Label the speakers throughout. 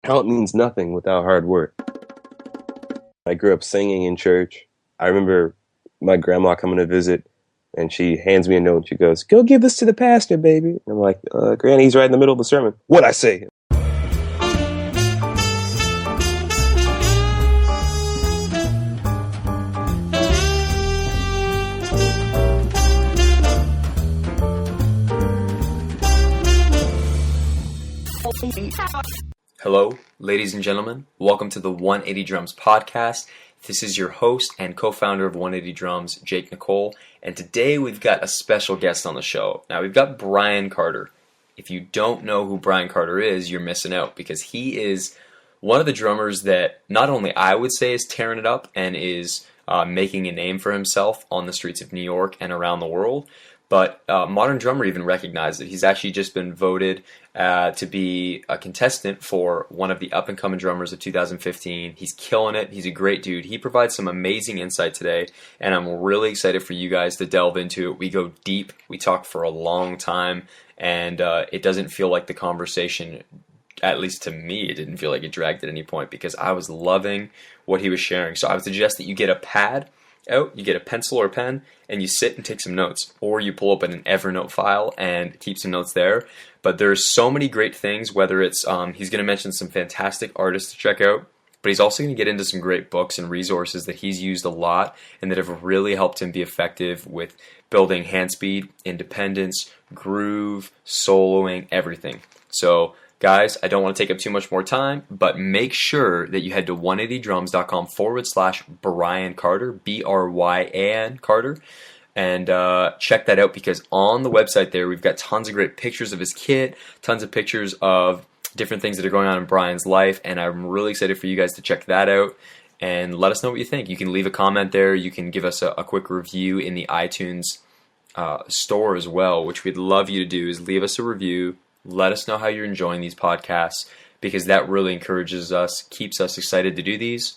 Speaker 1: talent means nothing without hard work. I grew up singing in church. I remember my grandma coming to visit, and she hands me a note, and she goes, "Go give this to the pastor, baby." And I'm like, Granny, he's right in the middle of the sermon. What'd I say?
Speaker 2: Hello, ladies and gentlemen. Welcome to the 180 Drums podcast. This is your host and co-founder of 180 Drums, Jake Nicole, and today we've got a special guest on the show. Now, we've got Bryan Carter. If you don't know who Bryan Carter is, you're missing out because he is one of the drummers that not only I would say is tearing it up and is making a name for himself on the streets of New York and around the world, but Modern Drummer even recognized it. He's actually just been voted to be a contestant for one of the up-and-coming drummers of 2015. He's killing it. He's a great dude. He provides some amazing insight today, and I'm really excited for you guys to delve into it. We go deep. We talk for a long time, and it doesn't feel like the conversation, at least to me, it didn't feel like it dragged at any point because I was loving what he was sharing. So I would suggest that you get a pad out, you get a pencil or pen, and you sit and take some notes, or you pull open an Evernote file and keep some notes there. But there's so many great things, whether it's he's going to mention some fantastic artists to check out, but he's also going to get into some great books and resources that he's used a lot and that have really helped him be effective with building hand speed, independence, groove, soloing, everything. So guys, I don't want to take up too much more time, but make sure that you head to 180drums.com/Bryan Carter, Bryan Carter, and check that out because on the website there, we've got tons of great pictures of his kit, tons of pictures of different things that are going on in Bryan's life, and I'm really excited for you guys to check that out and let us know what you think. You can leave a comment there. You can give us a quick review in the iTunes store as well, which we'd love you to do is leave us a review. Let us know how you're enjoying these podcasts because that really encourages us, keeps us excited to do these,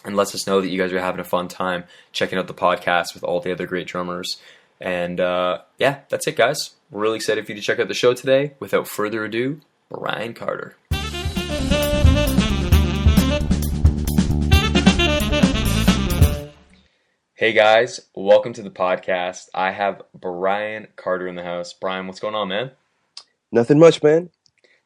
Speaker 2: and lets us know that you guys are having a fun time checking out the podcast with all the other great drummers. And yeah, that's it, guys. We're really excited for you to check out the show today. Without further ado, Bryan Carter. Hey guys, welcome to the podcast. I have Bryan Carter in the house. Bryan, what's going on, man?
Speaker 1: Nothing much, man.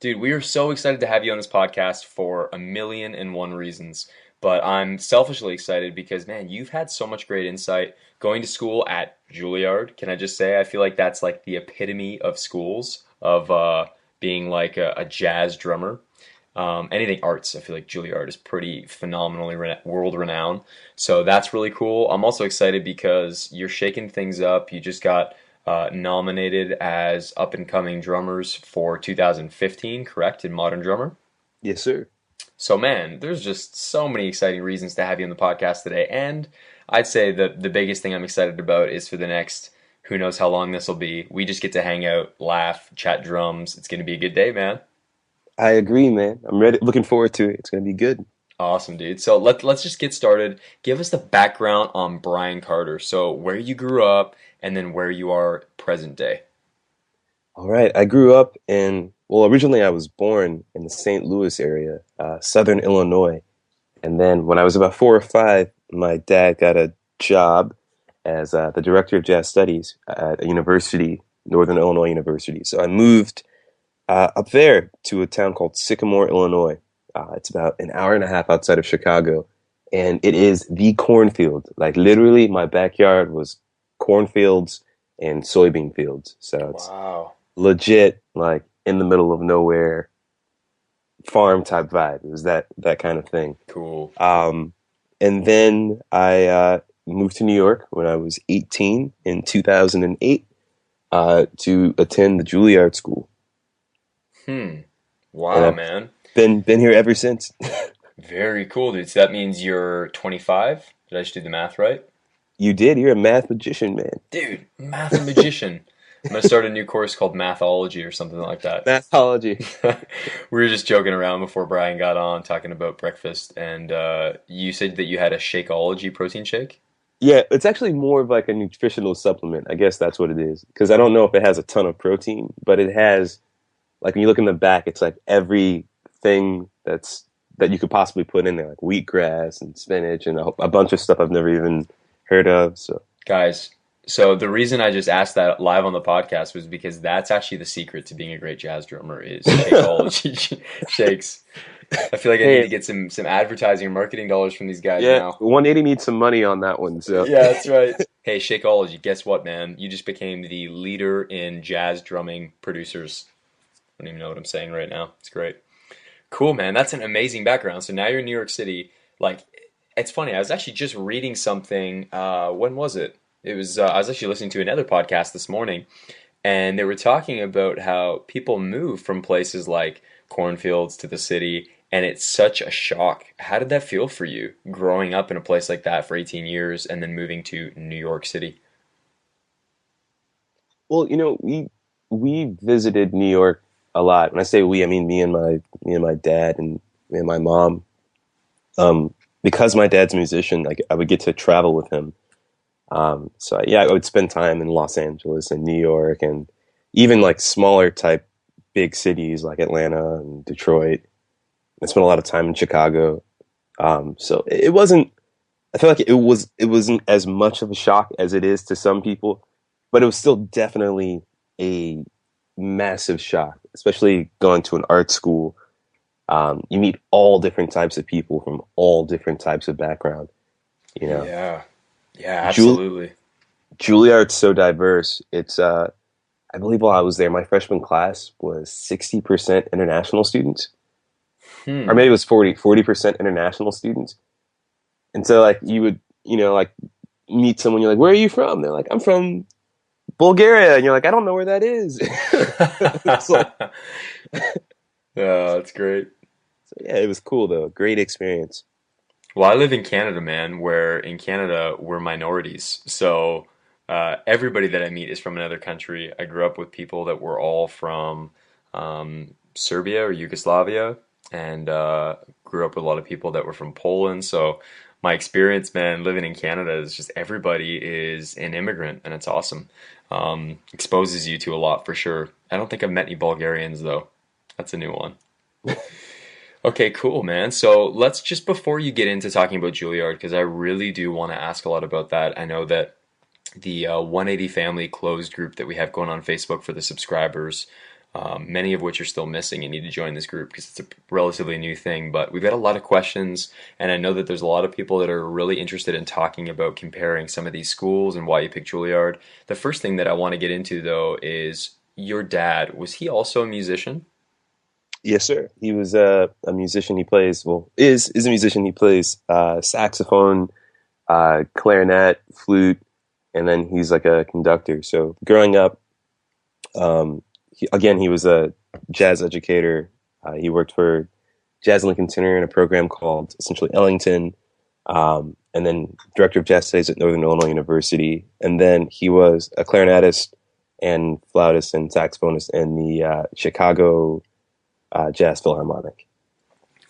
Speaker 2: Dude, we are so excited to have you on this podcast for 1,000,001 reasons. But I'm selfishly excited because, man, you've had so much great insight going to school at Juilliard. Can I just say, I feel like that's like the epitome of schools of being like a jazz drummer. Anything arts, I feel like Juilliard is pretty phenomenally world-renowned. So that's really cool. I'm also excited because you're shaking things up. You just got nominated as up-and-coming drummers for 2015, correct, in Modern Drummer?
Speaker 1: Yes, sir.
Speaker 2: So, man, there's just so many exciting reasons to have you on the podcast today, and I'd say that the biggest thing I'm excited about is for the next, who knows how long this will be, we just get to hang out, laugh, chat drums. It's going to be a good day, man.
Speaker 1: I agree, man. I'm ready. Looking forward to it. It's going to be good.
Speaker 2: Awesome, dude. So let's just get started. Give us the background on Bryan Carter. So where you grew up and then where you are present day.
Speaker 1: All right. I grew up originally I was born in the St. Louis area, southern Illinois. And then when I was about 4 or 5, my dad got a job as the director of jazz studies at a university, Northern Illinois University. So I moved up there to a town called Sycamore, Illinois. It's about an hour and a half outside of Chicago. And it is the cornfield. Like literally my backyard was cornfields and soybean fields. So it's legit like in the middle of nowhere, farm type vibe. It was that kind of thing.
Speaker 2: Cool.
Speaker 1: And then I moved to New York when I was 18 in 2008 to attend the Juilliard school.
Speaker 2: Wow, man.
Speaker 1: Been here ever since.
Speaker 2: Very cool, dude. So that means you're 25? Did I just do the math right?
Speaker 1: You did. You're a math magician, man.
Speaker 2: Dude, math magician. I'm going to start a new course called Mathology or something like that.
Speaker 1: Mathology.
Speaker 2: We were just joking around before Bryan got on talking about breakfast, and you said that you had a Shakeology protein shake?
Speaker 1: Yeah, it's actually more of like a nutritional supplement. I guess that's what it is. Because I don't know if it has a ton of protein, but it has, like when you look in the back, it's like everything that you could possibly put in there, like wheatgrass and spinach and a bunch of stuff I've never even heard of. So
Speaker 2: Guys, so the reason I just asked that live on the podcast was because that's actually the secret to being a great jazz drummer is Shakeology shakes. I feel like I need to
Speaker 1: hey,
Speaker 2: get some advertising or marketing dollars from these guys
Speaker 1: yeah,
Speaker 2: now.
Speaker 1: 180 needs some money on that one. So
Speaker 2: Yeah, that's right. Hey, Shakeology, guess what, man? You just became the leader in jazz drumming producers. I don't even know what I'm saying right now. It's great. Cool, man. That's an amazing background. So now you're in New York City. Like, it's funny. I was actually just reading something. When was it? It was. I was actually listening to another podcast this morning, and they were talking about how people move from places like cornfields to the city, and it's such a shock. How did that feel for you, growing up in a place like that for 18 years and then moving to New York City?
Speaker 1: well, we visited New York a lot. When I say we, I mean me and my dad and me and my mom. Because my dad's a musician, like I would get to travel with him. So yeah, I would spend time in Los Angeles and New York and even like smaller type big cities like Atlanta and Detroit. I spent a lot of time in Chicago. So it wasn't. I feel like it wasn't as much of a shock as it is to some people, but it was still definitely a massive shock, especially going to an art school. You meet all different types of people from all different types of background. You know,
Speaker 2: Yeah, yeah,
Speaker 1: Jul-
Speaker 2: absolutely.
Speaker 1: Juilliard's so diverse. It's I believe while I was there, my freshman class was 60% international students, or
Speaker 2: Hmm.
Speaker 1: maybe it was 40% international students. And so like you would, like meet someone, you're like, where are you from? They're like, I'm from Bulgaria. And you're like, I don't know where that is. It's like,
Speaker 2: Yeah, that's great.
Speaker 1: so yeah, it was cool though. Great experience.
Speaker 2: Well, I live in Canada, man, where in Canada we're minorities. So everybody that I meet is from another country. I grew up with people that were all from Serbia or Yugoslavia, and grew up with a lot of people that were from Poland. So my experience, man, living in Canada is just everybody is an immigrant, and it's awesome. Exposes you to a lot for sure. I don't think I've met any Bulgarians though. That's a new one. Okay, cool, man. So let's just before you get into talking about Juilliard, because I really do want to ask a lot about that. I know that the 180 Family closed group that we have going on Facebook for the subscribers, many of which are still missing and need to join this group because it's a relatively new thing. But we've got a lot of questions, and I know that there's a lot of people that are really interested in talking about comparing some of these schools and why you picked Juilliard. The first thing that I want to get into, though, is your dad. Was he also a musician?
Speaker 1: Yes, sir. He was a musician. He plays, well, is a musician. He plays saxophone, clarinet, flute, and then he's like a conductor. So growing up, he was a jazz educator. He worked for Jazz Lincoln Center in a program called essentially Ellington, and then director of jazz studies at Northern Illinois University. And then he was a clarinetist and flautist and saxophonist in the Chicago Jazz Philharmonic.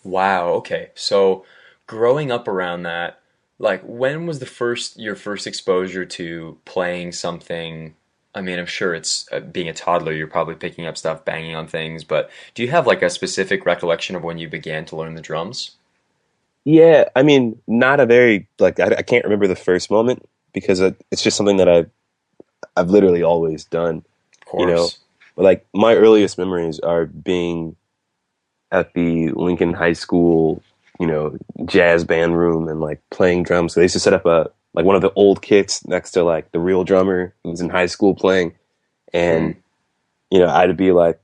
Speaker 2: Wow, okay. So growing up around that, like when was the first your first exposure to playing something? I mean, I'm sure it's being a toddler, you're probably picking up stuff, banging on things, but do you have like a specific recollection of when you began to learn the drums?
Speaker 1: Yeah, I mean, not a very like I can't remember the first moment because it's just something that I've literally always done,
Speaker 2: Of
Speaker 1: you know.
Speaker 2: course.
Speaker 1: But like my earliest memories are being at the Lincoln High School, jazz band room and like playing drums. So they used to set up a like one of the old kits next to like the real drummer who was in high school playing,
Speaker 2: Hmm.
Speaker 1: and I'd be like,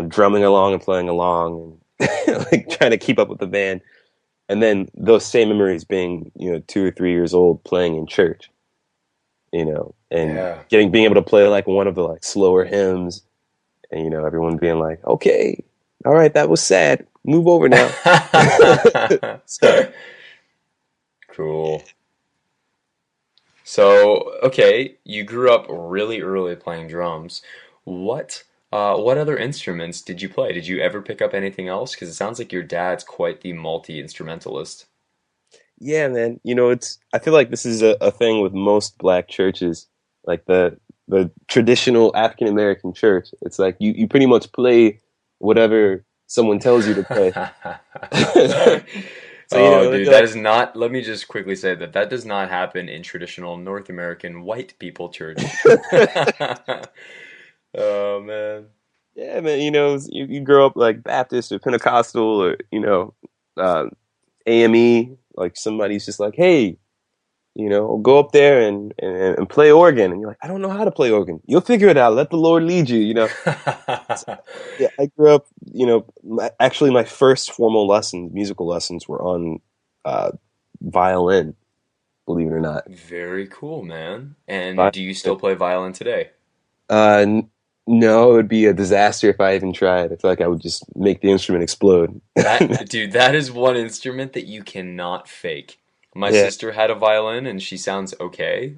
Speaker 1: drumming along and playing along and like trying to keep up with the band. And then those same memories being, 2 or 3 years old playing in church, and
Speaker 2: Yeah.
Speaker 1: being able to play like one of the like slower hymns and, everyone being like, okay, all right, that was sad. Move over now. So,
Speaker 2: Cool. So, okay, you grew up really early playing drums. What other instruments did you play? Did you ever pick up anything else? Because it sounds like your dad's quite the multi-instrumentalist.
Speaker 1: yeah, man, I feel like this is a thing with most black churches, like the traditional African American church. It's like you pretty much play whatever someone tells you to play. So,
Speaker 2: Oh,
Speaker 1: they'd
Speaker 2: dude,
Speaker 1: be
Speaker 2: that
Speaker 1: like,
Speaker 2: is not, let me just quickly say that that does not happen in traditional North American white people church. Oh, man.
Speaker 1: yeah, man, you grow up like Baptist or Pentecostal or, uh, AME, like somebody's just like, hey, go up there and play organ. And you're like, I don't know how to play organ. You'll figure it out. Let the Lord lead you. So, yeah, I grew up, actually my first formal lessons, musical lessons were on uh, violin, believe it or not.
Speaker 2: Very cool, man. And do you
Speaker 1: Violin.
Speaker 2: still play violin today?
Speaker 1: Uh, n- no, it would be a disaster if I even tried. I feel like I would just make the instrument explode.
Speaker 2: That, dude, that is one instrument that you cannot fake. My
Speaker 1: Yeah.
Speaker 2: sister had a violin and she sounds okay.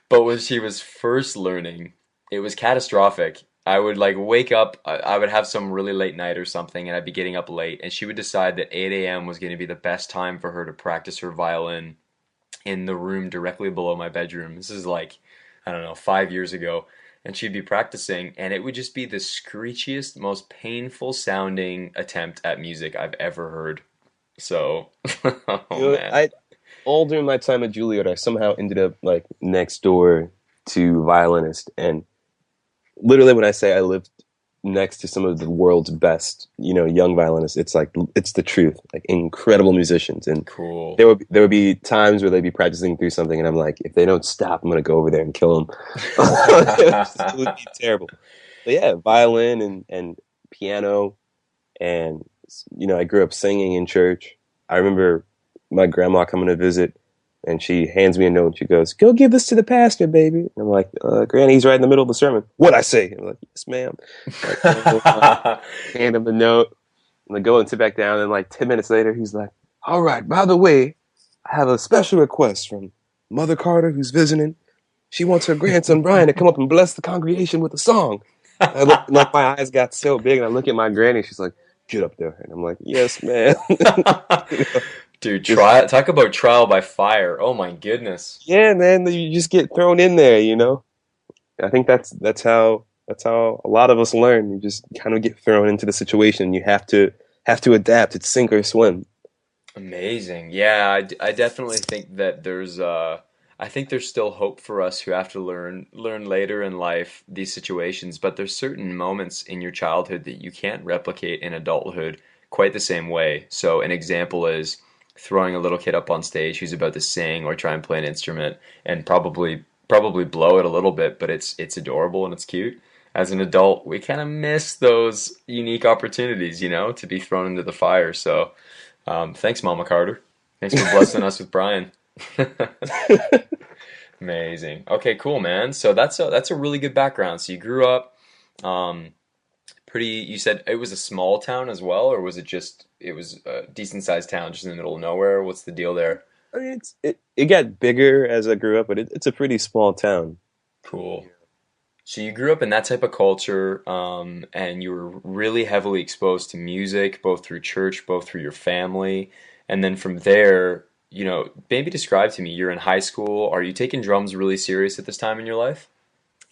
Speaker 2: But when she was first learning, it was catastrophic. I would like wake up, I would have some really late night or something, and I'd be getting up late, and she would decide that 8 a.m. was going to be the best time for her to practice her violin in the room directly below my bedroom. This is like, I don't know, 5 years ago. And she'd be practicing, and it would just be the screechiest, most painful sounding attempt at music I've ever heard. So, oh man.
Speaker 1: I all during my time at Juilliard, I somehow ended up like next door to violinist, and literally when I say I lived next to some of the world's best, young violinists, it's like it's the truth. Like incredible musicians, and
Speaker 2: Cool.
Speaker 1: there would be times where they'd be practicing through something, and I'm like, if they don't stop, I'm gonna go over there and kill them. It would be terrible. But yeah, violin and piano, and I grew up singing in church. I remember my grandma coming to visit, and she hands me a note. And she goes, "Go give this to the pastor, baby." And I'm like, "Granny, he's right in the middle of the sermon. What I say?" I'm like, "Yes, ma'am." Like, hand him the note, and I go and sit back down. And like 10 minutes later, he's like, "All right, by the way, I have a special request from Mother Carter, who's visiting. She wants her grandson Brian to come up and bless the congregation with a song." I look, like my eyes got so big, and I look at my granny. She's like, "Get up there," and I'm like, "Yes, ma'am." you know,
Speaker 2: Dude,
Speaker 1: just
Speaker 2: talk about trial by fire. Oh my goodness.
Speaker 1: yeah, man. You just get thrown in there. I think that's how a lot of us learn. You just kind of get thrown into the situation. You have to adapt. It's sink or swim.
Speaker 2: Amazing. Yeah, I definitely think that I think there's still hope for us who have to learn later in life these situations, but there's certain moments in your childhood that you can't replicate in adulthood quite the same way. So an example is throwing a little kid up on stage who's about to sing or try and play an instrument and probably blow it a little bit, but it's adorable and it's cute. As an adult, we kind of miss those unique opportunities, to be thrown into the fire. So thanks, Mama Carter. Thanks for blessing us with Brian. Amazing. Okay, cool, man. So that's a really good background. So you grew up um, pretty. You said it was a small town as well, or was it was a decent sized town just in the middle of nowhere? What's the deal there?
Speaker 1: I mean, it got bigger as I grew up, but it's a pretty small town.
Speaker 2: Cool. So you grew up in that type of culture, and you were really heavily exposed to music, both through church, both through your family, and then from there, maybe describe to me, you're in high school. Are you taking drums really serious at this time in your life?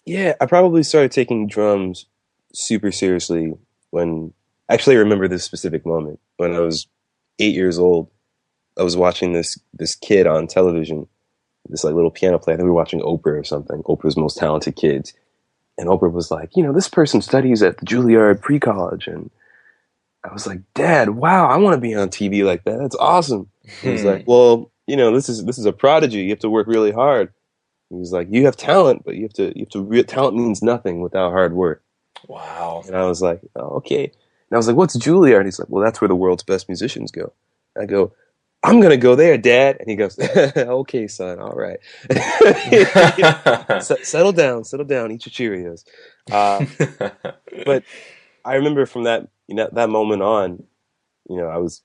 Speaker 1: Yeah, I probably started taking drums super seriously when actually I remember this specific moment when I was 8 years old. I was watching this kid on television, this like little piano player. I think we were watching Oprah or something. Oprah's Most Talented Kids, and Oprah was like, this person studies at the Juilliard pre-college, and I was like, Dad, wow, I want to be on TV like that. That's awesome. And he's like,
Speaker 2: Hmm.
Speaker 1: well, this is a prodigy. You have to work really hard. He was like, you have talent, but talent means nothing without hard work.
Speaker 2: Wow.
Speaker 1: And I was like, oh, okay. And I was like, what's Juilliard? And he's like, well, that's where the world's best musicians go. And I go, I'm gonna go there, Dad. And he goes, okay, son, all right. Settle down, eat your Cheerios. Uh, but I remember from that moment on, I was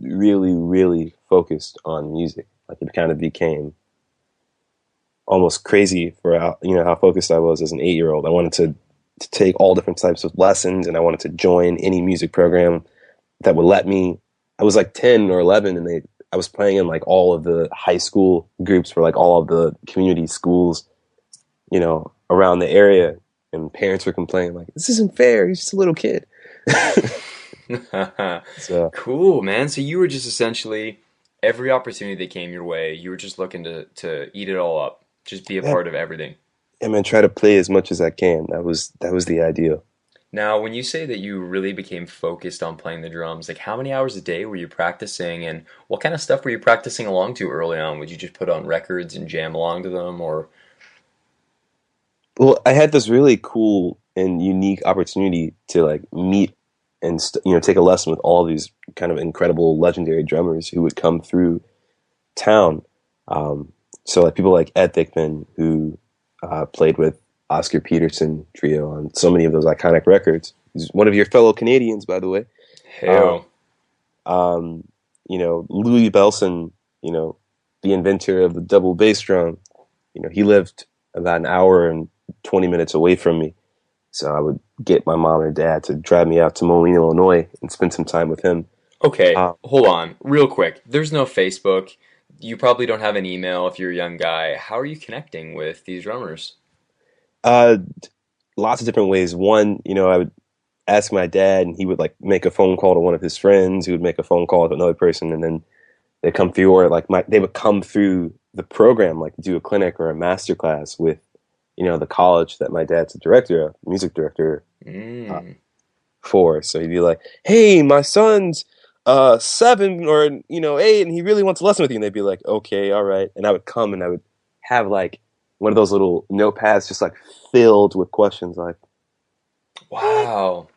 Speaker 1: really, really focused on music. Like it kind of became almost crazy for how focused I was as an 8-year old. I wanted to take all different types of lessons, and I wanted to join any music program that would let me. I was like 10 or 11, and I was playing in like all of the high school groups for like all of the community schools, around the area. and parents were complaining like, "This isn't fair. He's just a little kid." So
Speaker 2: Cool, man. So you were just essentially every opportunity that came your way, you were just looking to eat it all up, just be a
Speaker 1: yeah,
Speaker 2: part of everything.
Speaker 1: I mean, try to play as much as I can. That was the ideal.
Speaker 2: Now, when you say that you really became focused on playing the drums, like how many hours a day were you practicing and what kind of stuff were you practicing along to early on? Would you just put on records and jam along to them or
Speaker 1: Well, I had this really cool and unique opportunity to like meet and take a lesson with all these kind of incredible legendary drummers who would come through town. So like people like Ed Thickman, who played with Oscar Peterson Trio on so many of those iconic records. He's one of your fellow Canadians, by the way. Um,
Speaker 2: hell?
Speaker 1: Louis Belson, the inventor of the double bass drum. He lived about an hour and 20 minutes away from me. So I would get my mom or dad to drive me out to Moline, Illinois and spend some time with him.
Speaker 2: Okay,
Speaker 1: Uh,
Speaker 2: hold on, real quick. There's no Facebook. You probably don't have an email if you're a young guy. How are you connecting with these drummers?
Speaker 1: uh, Lots of different ways. One, I would ask my dad and he would like make a phone call to one of his friends who would make a phone call to another person and then they come through or like they would come through the program, like do a clinic or a master class with, the college that my dad's a director of, music director uh,
Speaker 2: Mm.
Speaker 1: for. So he'd be like, "Hey, my son's 7 or 8, and he really wants to lesson with you." And they'd be like, "Okay, all right." And I would come and I would have like one of those little notepads just like filled with questions like, "Hey,
Speaker 2: Wow.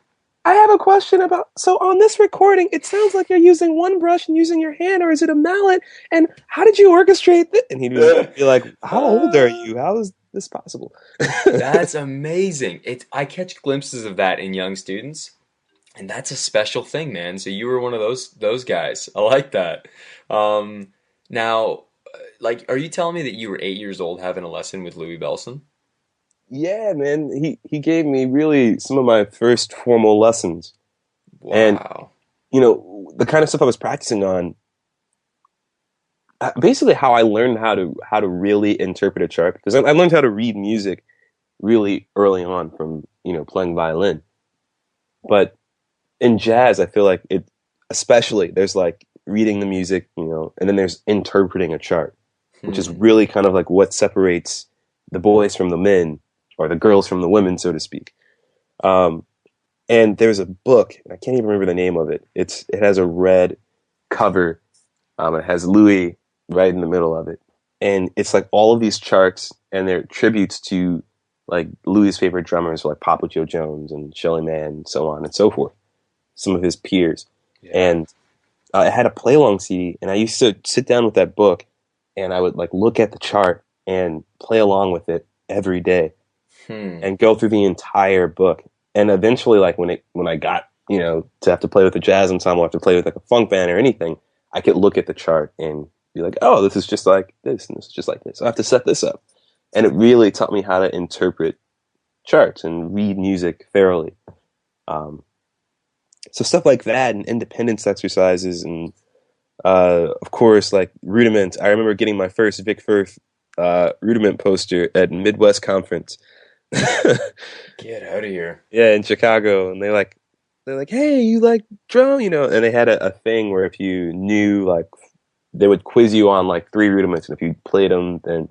Speaker 1: I have a question about, so on this recording, it sounds like you're using one brush and using your hand, or is it a mallet? And how did you orchestrate this?" And he'd be like, "How old are
Speaker 2: Ah,
Speaker 1: you? How is this possible?"
Speaker 2: that's amazing. I catch glimpses of that in young students, and that's a special thing, man. So you were one of those guys. I like that. Now, like, are you telling me that you were 8 years old having a lesson with Louis Belson?
Speaker 1: Yeah, man, he gave me really some of my first formal lessons. And,
Speaker 2: Wow.
Speaker 1: the kind of stuff I was practicing on, basically how I learned how to really interpret a chart, because I learned how to read music really early on from, playing violin. But in jazz, I feel like especially there's like reading the music, and then there's interpreting a chart, which is
Speaker 2: Hmm.
Speaker 1: really kind of like what separates the boys from the men or the girls from the women, so to speak. Um, and there's a book, I can't even remember the name of it. It has a red cover. It has Louis right in the middle of it, and it's like all of these charts, and they're tributes to like Louis' favorite drummers, like Papa Joe Jones and Shelly Man, and so on and so forth. Some of his peers,
Speaker 2: Yeah.
Speaker 1: and I had a play along CD, and I used to sit down with that book, and I would like look at the chart and play along with it every day,
Speaker 2: Hmm.
Speaker 1: and go through the entire book. And eventually, like when I got to have to play with a jazz ensemble, have to play with like a funk band or anything, I could look at the chart and be like, "Oh, this is just like this, and this is just like this. I have to set this up." And it really taught me how to interpret charts and read music thoroughly. Um, so stuff like that and independence exercises and of course like rudiment. I remember getting my first Vic Firth rudiment poster at Midwest Conference.
Speaker 2: Get out of here.
Speaker 1: Yeah, in Chicago, and they're like, "Hey, you like drum?" And they had a thing where if you knew like they would quiz you on like 3 rudiments, and if you played them, then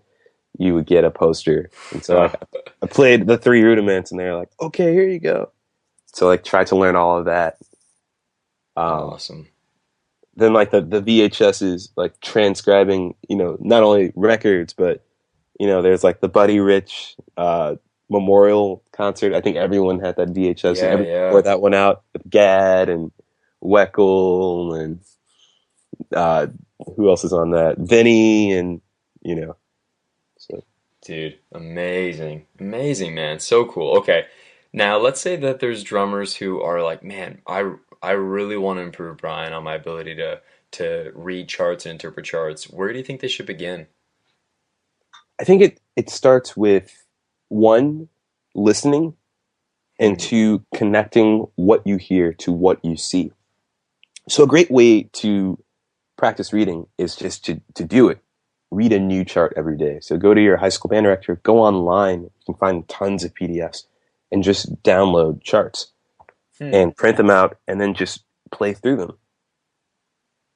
Speaker 1: you would get a poster. And so like
Speaker 2: Huh.
Speaker 1: I played the 3 rudiments, and they're like, "Okay, here you go." So like tried to learn all of that. Um,
Speaker 2: Awesome.
Speaker 1: then like the VHSs, like transcribing, not only records, but there's like the Buddy Rich memorial concert. I think everyone had that VHS, and
Speaker 2: Yeah,
Speaker 1: everyone wore
Speaker 2: yeah.
Speaker 1: that one out with Gad and Weckl and uh, who else is on that? Vinny and you know. So
Speaker 2: Dude, amazing. Amazing, man. So cool. Okay. Now, let's say that there's drummers who are like, "Man, I really want to improve Brian on my ability to read charts and interpret charts." Where do you think they should begin?
Speaker 1: I think it starts with one, listening, and
Speaker 2: Hmm.
Speaker 1: two, connecting what you hear to what you see. So a great way to practice reading is just to do it. Read a new chart every day. So go to your high school band director, go online. You can find tons of PDFs. and just download charts
Speaker 2: Hmm.
Speaker 1: and print them out and then just play through them.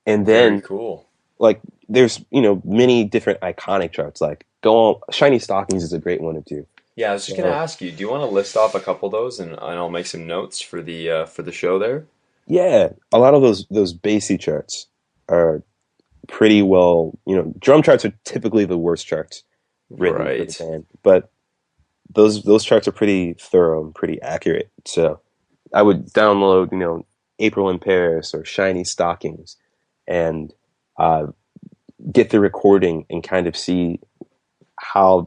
Speaker 1: And
Speaker 2: Very
Speaker 1: then
Speaker 2: cool.
Speaker 1: like there's many different iconic charts. Like go on, Shiny Stockings is a great one to do.
Speaker 2: Yeah, I was just gonna
Speaker 1: So
Speaker 2: ask you, do you want to list off a couple of those, and I'll make some notes for the show there?
Speaker 1: yeah, a lot of those bassy charts are pretty well. Drum charts are typically the worst charts written for the
Speaker 2: Right.
Speaker 1: band, but those charts are pretty thorough and pretty accurate. So I would download, April in Paris or Shiny Stockings, and uh, get the recording and kind of see how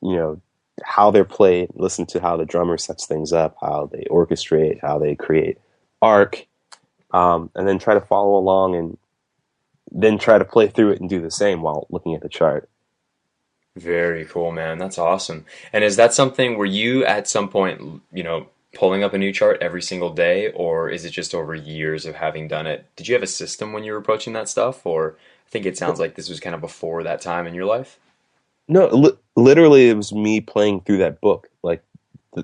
Speaker 1: you know how they're played, listen to how the drummer sets things up, how they orchestrate, how they create arc, and then try to follow along and then try to play through it and do the same while looking at the chart.
Speaker 2: Very cool, man. That's awesome. And is that something where you at some point, pulling up a new chart every single day, or is it just over years of having done it? Did you have a system when you were approaching that stuff, or I think it sounds like this was kind of before that time in your life?
Speaker 1: No, literally, it was me playing through that book, like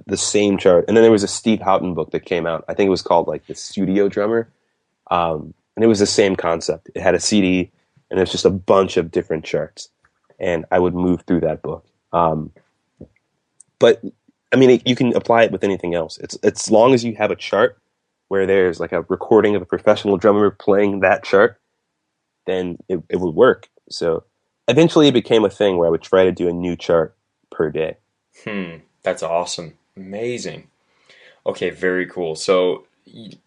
Speaker 1: the same chart. And then there was a Steve Houghton book that came out. I think it was called like the Studio Drummer, and it was the same concept. It had a CD, and it was just a bunch of different charts, and I would move through that book. But I mean, you can apply it with anything else. It's as long as you have a chart where there's like a recording of a professional drummer playing that chart, then it would work. So eventually, it became a thing where I would try to do a new chart per day.
Speaker 2: That's awesome. Amazing. Okay, very cool. So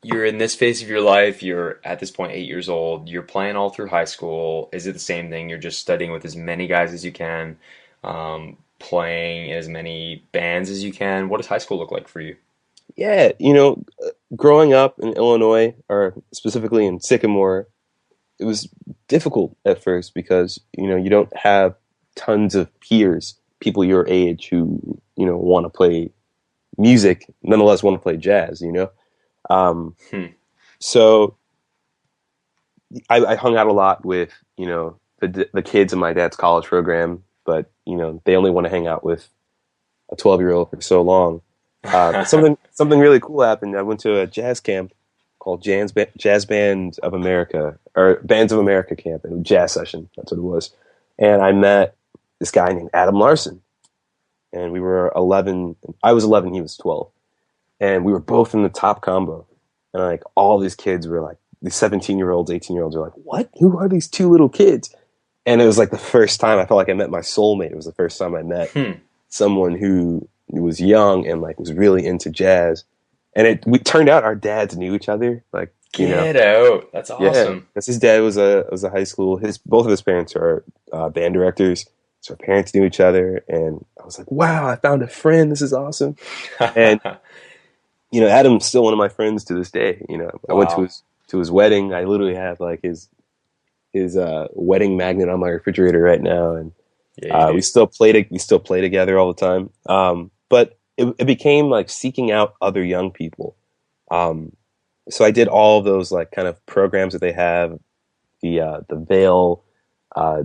Speaker 2: you're in this phase of your life, you're at this point 8 years old, you're playing all through high school. Is it the same thing? You're just studying with as many guys as you can, playing in as many bands as you can. What does high school look like for you?
Speaker 1: Yeah, growing up in Illinois, or specifically in Sycamore, it was difficult at first because you don't have tons of peers, people your age who want to play music, nonetheless want to play jazz. Um,
Speaker 2: Hmm.
Speaker 1: so I hung out a lot with the kids in my dad's college program, but they only want to hang out with a 12-year-old for so long. Something really cool happened. I went to a jazz camp called Jazz Band of America, or Bands of America camp, and jazz session. That's what it was. And I met this guy named Adam Larson, and we were 11. I was 11, he was 12, and we were both in the top combo. And like all these kids were like these 17-year-olds, 18-year-olds are like, "What? Who are these two little kids?" And it was like the first time I felt like I met my soulmate. It was the first time I met
Speaker 2: Hmm.
Speaker 1: someone who was young and like was really into jazz. And we turned out our dads knew each other. Like,
Speaker 2: Get out. That's
Speaker 1: yeah,
Speaker 2: awesome.
Speaker 1: because his dad was a high school. Both of his parents are band directors, so our parents knew each other. And I was like, wow, I found a friend. This is awesome. And Adam's still one of my friends to this day. I went
Speaker 2: Wow.
Speaker 1: to his wedding. I literally have like his wedding magnet on my refrigerator right now, and
Speaker 2: Yeah, you
Speaker 1: we
Speaker 2: do.
Speaker 1: still we still play together all the time. But it became like seeking out other young people. Um, so I did all of those like kind of programs that they have. The Vale, uh,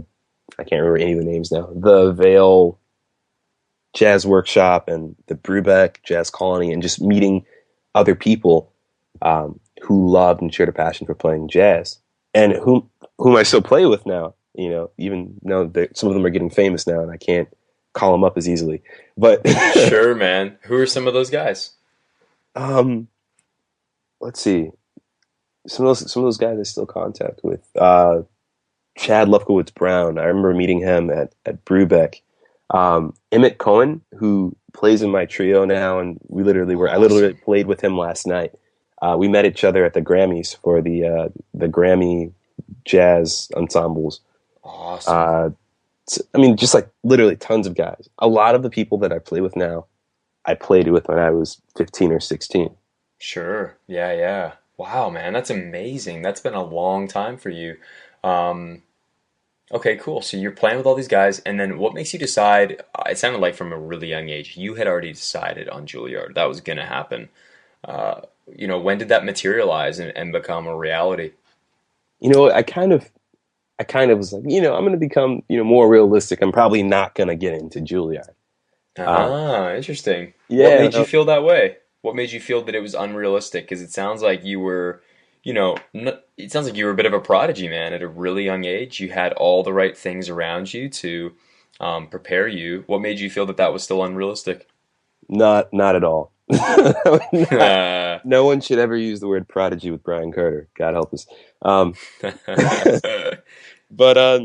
Speaker 1: I can't remember any of the names now. The Vale Jazz Workshop and the Brubeck Jazz Colony, and just meeting other people who loved and shared a passion for playing jazz, and whom I still play with now. Even though some of them are getting famous now, and I can't call them up as easily. But
Speaker 2: Sure, man. Who are some of those guys?
Speaker 1: um, let's see, some of those guys I still contact with. Chad Lefkowitz Brown. I remember meeting him at Brubeck. Emmett Cohen, who plays in my trio now, and I literally
Speaker 2: Awesome.
Speaker 1: played with him last night. We met each other at the Grammys for the Grammy Jazz Ensembles.
Speaker 2: Awesome.
Speaker 1: Uh, I mean, just like literally tons of guys. A lot of the people that I play with now, I played with when I was 15 or 16.
Speaker 2: Sure. Yeah, yeah. Wow, man, that's amazing. That's been a long time for you. Um, okay, cool. So you're playing with all these guys, and then what makes you decide? It sounded like from a really young age, you had already decided on Juilliard. That was going to happen. Uh, when did that materialize and become a reality?
Speaker 1: I kind of was like, I'm going to become, more realistic. I'm probably not going to get into Juilliard.
Speaker 2: Ah, interesting. What
Speaker 1: Yeah,
Speaker 2: made you feel that way? What made you feel that it was unrealistic? Because it sounds like you were, it sounds like you were a bit of a prodigy, man. At a really young age, you had all the right things around you to prepare you. What made you feel that that was still unrealistic?
Speaker 1: not at all. Not- no one should ever use the word prodigy with Bryan Carter. God help us. Um, but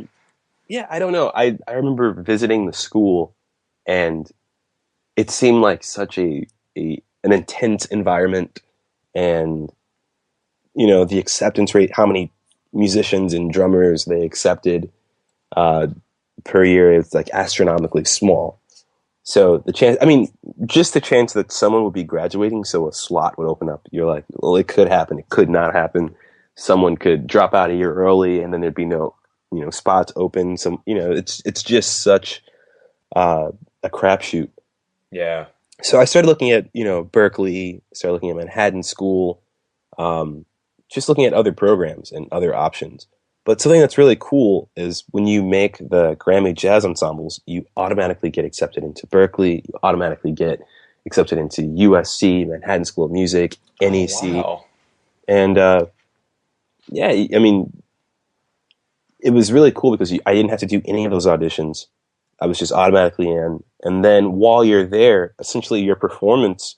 Speaker 1: yeah, I don't know. I remember visiting the school, and it seemed like such an intense environment, and the acceptance rate, how many musicians and drummers they accepted uh, per year, is like astronomically small. So the chance, I mean, just the chance that someone would be graduating, so a slot would open up. You're like, well, it could happen. It could not happen. Someone could drop out a year early, and then there'd be no, spots open. It's just such a crapshoot.
Speaker 2: Yeah.
Speaker 1: So I started looking at, Berkeley. Started looking at Manhattan School. Um, just looking at other programs and other options. But something that's really cool is when you make the Grammy Jazz Ensembles, you automatically get accepted into Berkeley. You automatically get accepted into USC, Manhattan School of Music,
Speaker 2: Oh,
Speaker 1: NEC.
Speaker 2: wow.
Speaker 1: And yeah, I mean, it was really cool because I didn't have to do any of those auditions. I was just automatically in. And then while you're there, essentially your performance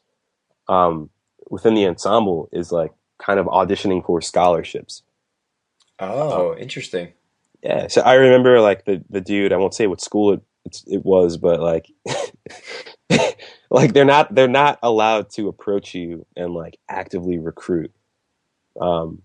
Speaker 1: um, within the ensemble is like kind of auditioning for scholarships. Uh,
Speaker 2: Oh, interesting.
Speaker 1: yeah, so I remember like the dude. I won't say what school it was, but like like they're not allowed to approach you and like actively recruit. Um,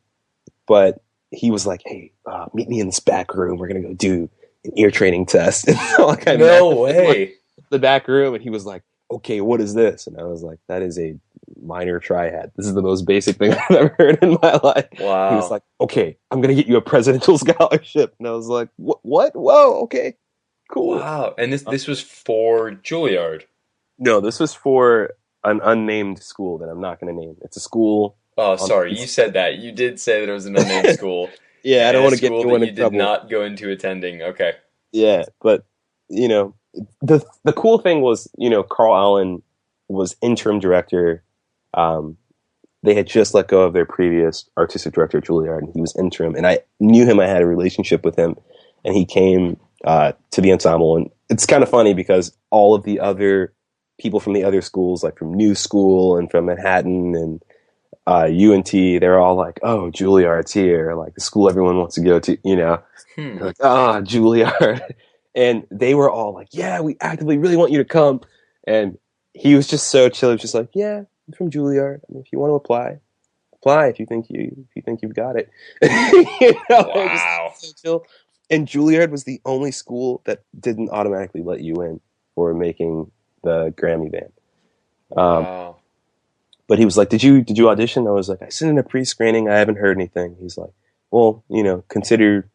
Speaker 1: but he was like, "Hey, meet me in this back room. We're gonna go do an ear training test." And so, like I met
Speaker 2: No
Speaker 1: him in
Speaker 2: way.
Speaker 1: the back room, and he was like, "Okay, what is this?" And I was like, "That is a minor triad. This is the most basic thing I've ever heard in my life." He was
Speaker 2: Wow.
Speaker 1: like, "Okay, I'm gonna get you a presidential scholarship," and I was like, "What? What? Whoa, okay, cool."
Speaker 2: Wow. And this
Speaker 1: Uh,
Speaker 2: this was for Juilliard.
Speaker 1: no, this was for an unnamed school that I'm not gonna name. It's a school
Speaker 2: Oh,
Speaker 1: on the
Speaker 2: sorry, you
Speaker 1: east.
Speaker 2: said that. You did say that it was an unnamed school
Speaker 1: Yeah, I don't
Speaker 2: and a
Speaker 1: want to get
Speaker 2: school that
Speaker 1: anyone
Speaker 2: you
Speaker 1: in
Speaker 2: did
Speaker 1: trouble.
Speaker 2: not go into attending. Okay.
Speaker 1: Yeah, but you know, the cool thing was, Carl Allen was interim director. Um, they had just let go of their previous artistic director, Juilliard, and he was interim. And I knew him. I had a relationship with him, and he came to the ensemble. And it's kind of funny because all of the other people from the other schools, like from New School and from Manhattan and UNT, they're all like, "Oh, Juilliard's here!" Like the school everyone wants to go to.
Speaker 2: Hmm.
Speaker 1: They're like, Juilliard. And they were all like, "Yeah, we actively really want you to come." And he was just so chill. He was just like, "Yeah, I'm from Juilliard. I mean, if you want to apply, apply if you think you've got it."
Speaker 2: Wow.
Speaker 1: Just so chill. And Juilliard was the only school that didn't automatically let you in for making the Grammy band. Um,
Speaker 2: Wow.
Speaker 1: but he was like, "Did you audition?" I was like, "I sent in a pre-screening. I haven't heard anything." He's like, "Well, consider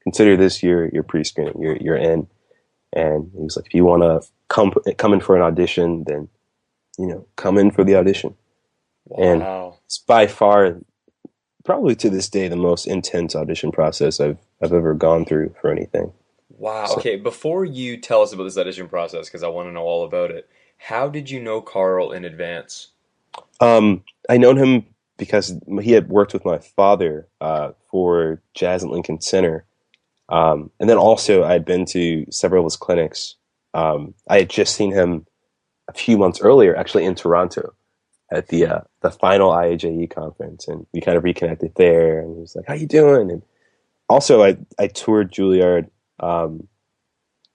Speaker 1: this your pre-screening. You're in." And he was like, "If you want to come in for an audition, then come in for the audition." And
Speaker 2: Wow.
Speaker 1: it's by far, probably to this day, the most intense audition process I've ever gone through for anything.
Speaker 2: Wow.
Speaker 1: So,
Speaker 2: Okay, before you tell us about this audition process, because I want to know all about it, how did you know Carl in advance?
Speaker 1: I known him because he had worked with my father for jazz at Lincoln Center. And then also I'd been to several of his clinics. I had just seen him a few months earlier, actually in Toronto at
Speaker 2: Hmm.
Speaker 1: the final IAJE conference, and we kind of reconnected there. And he was like, "How you doing?" And also I toured Juilliard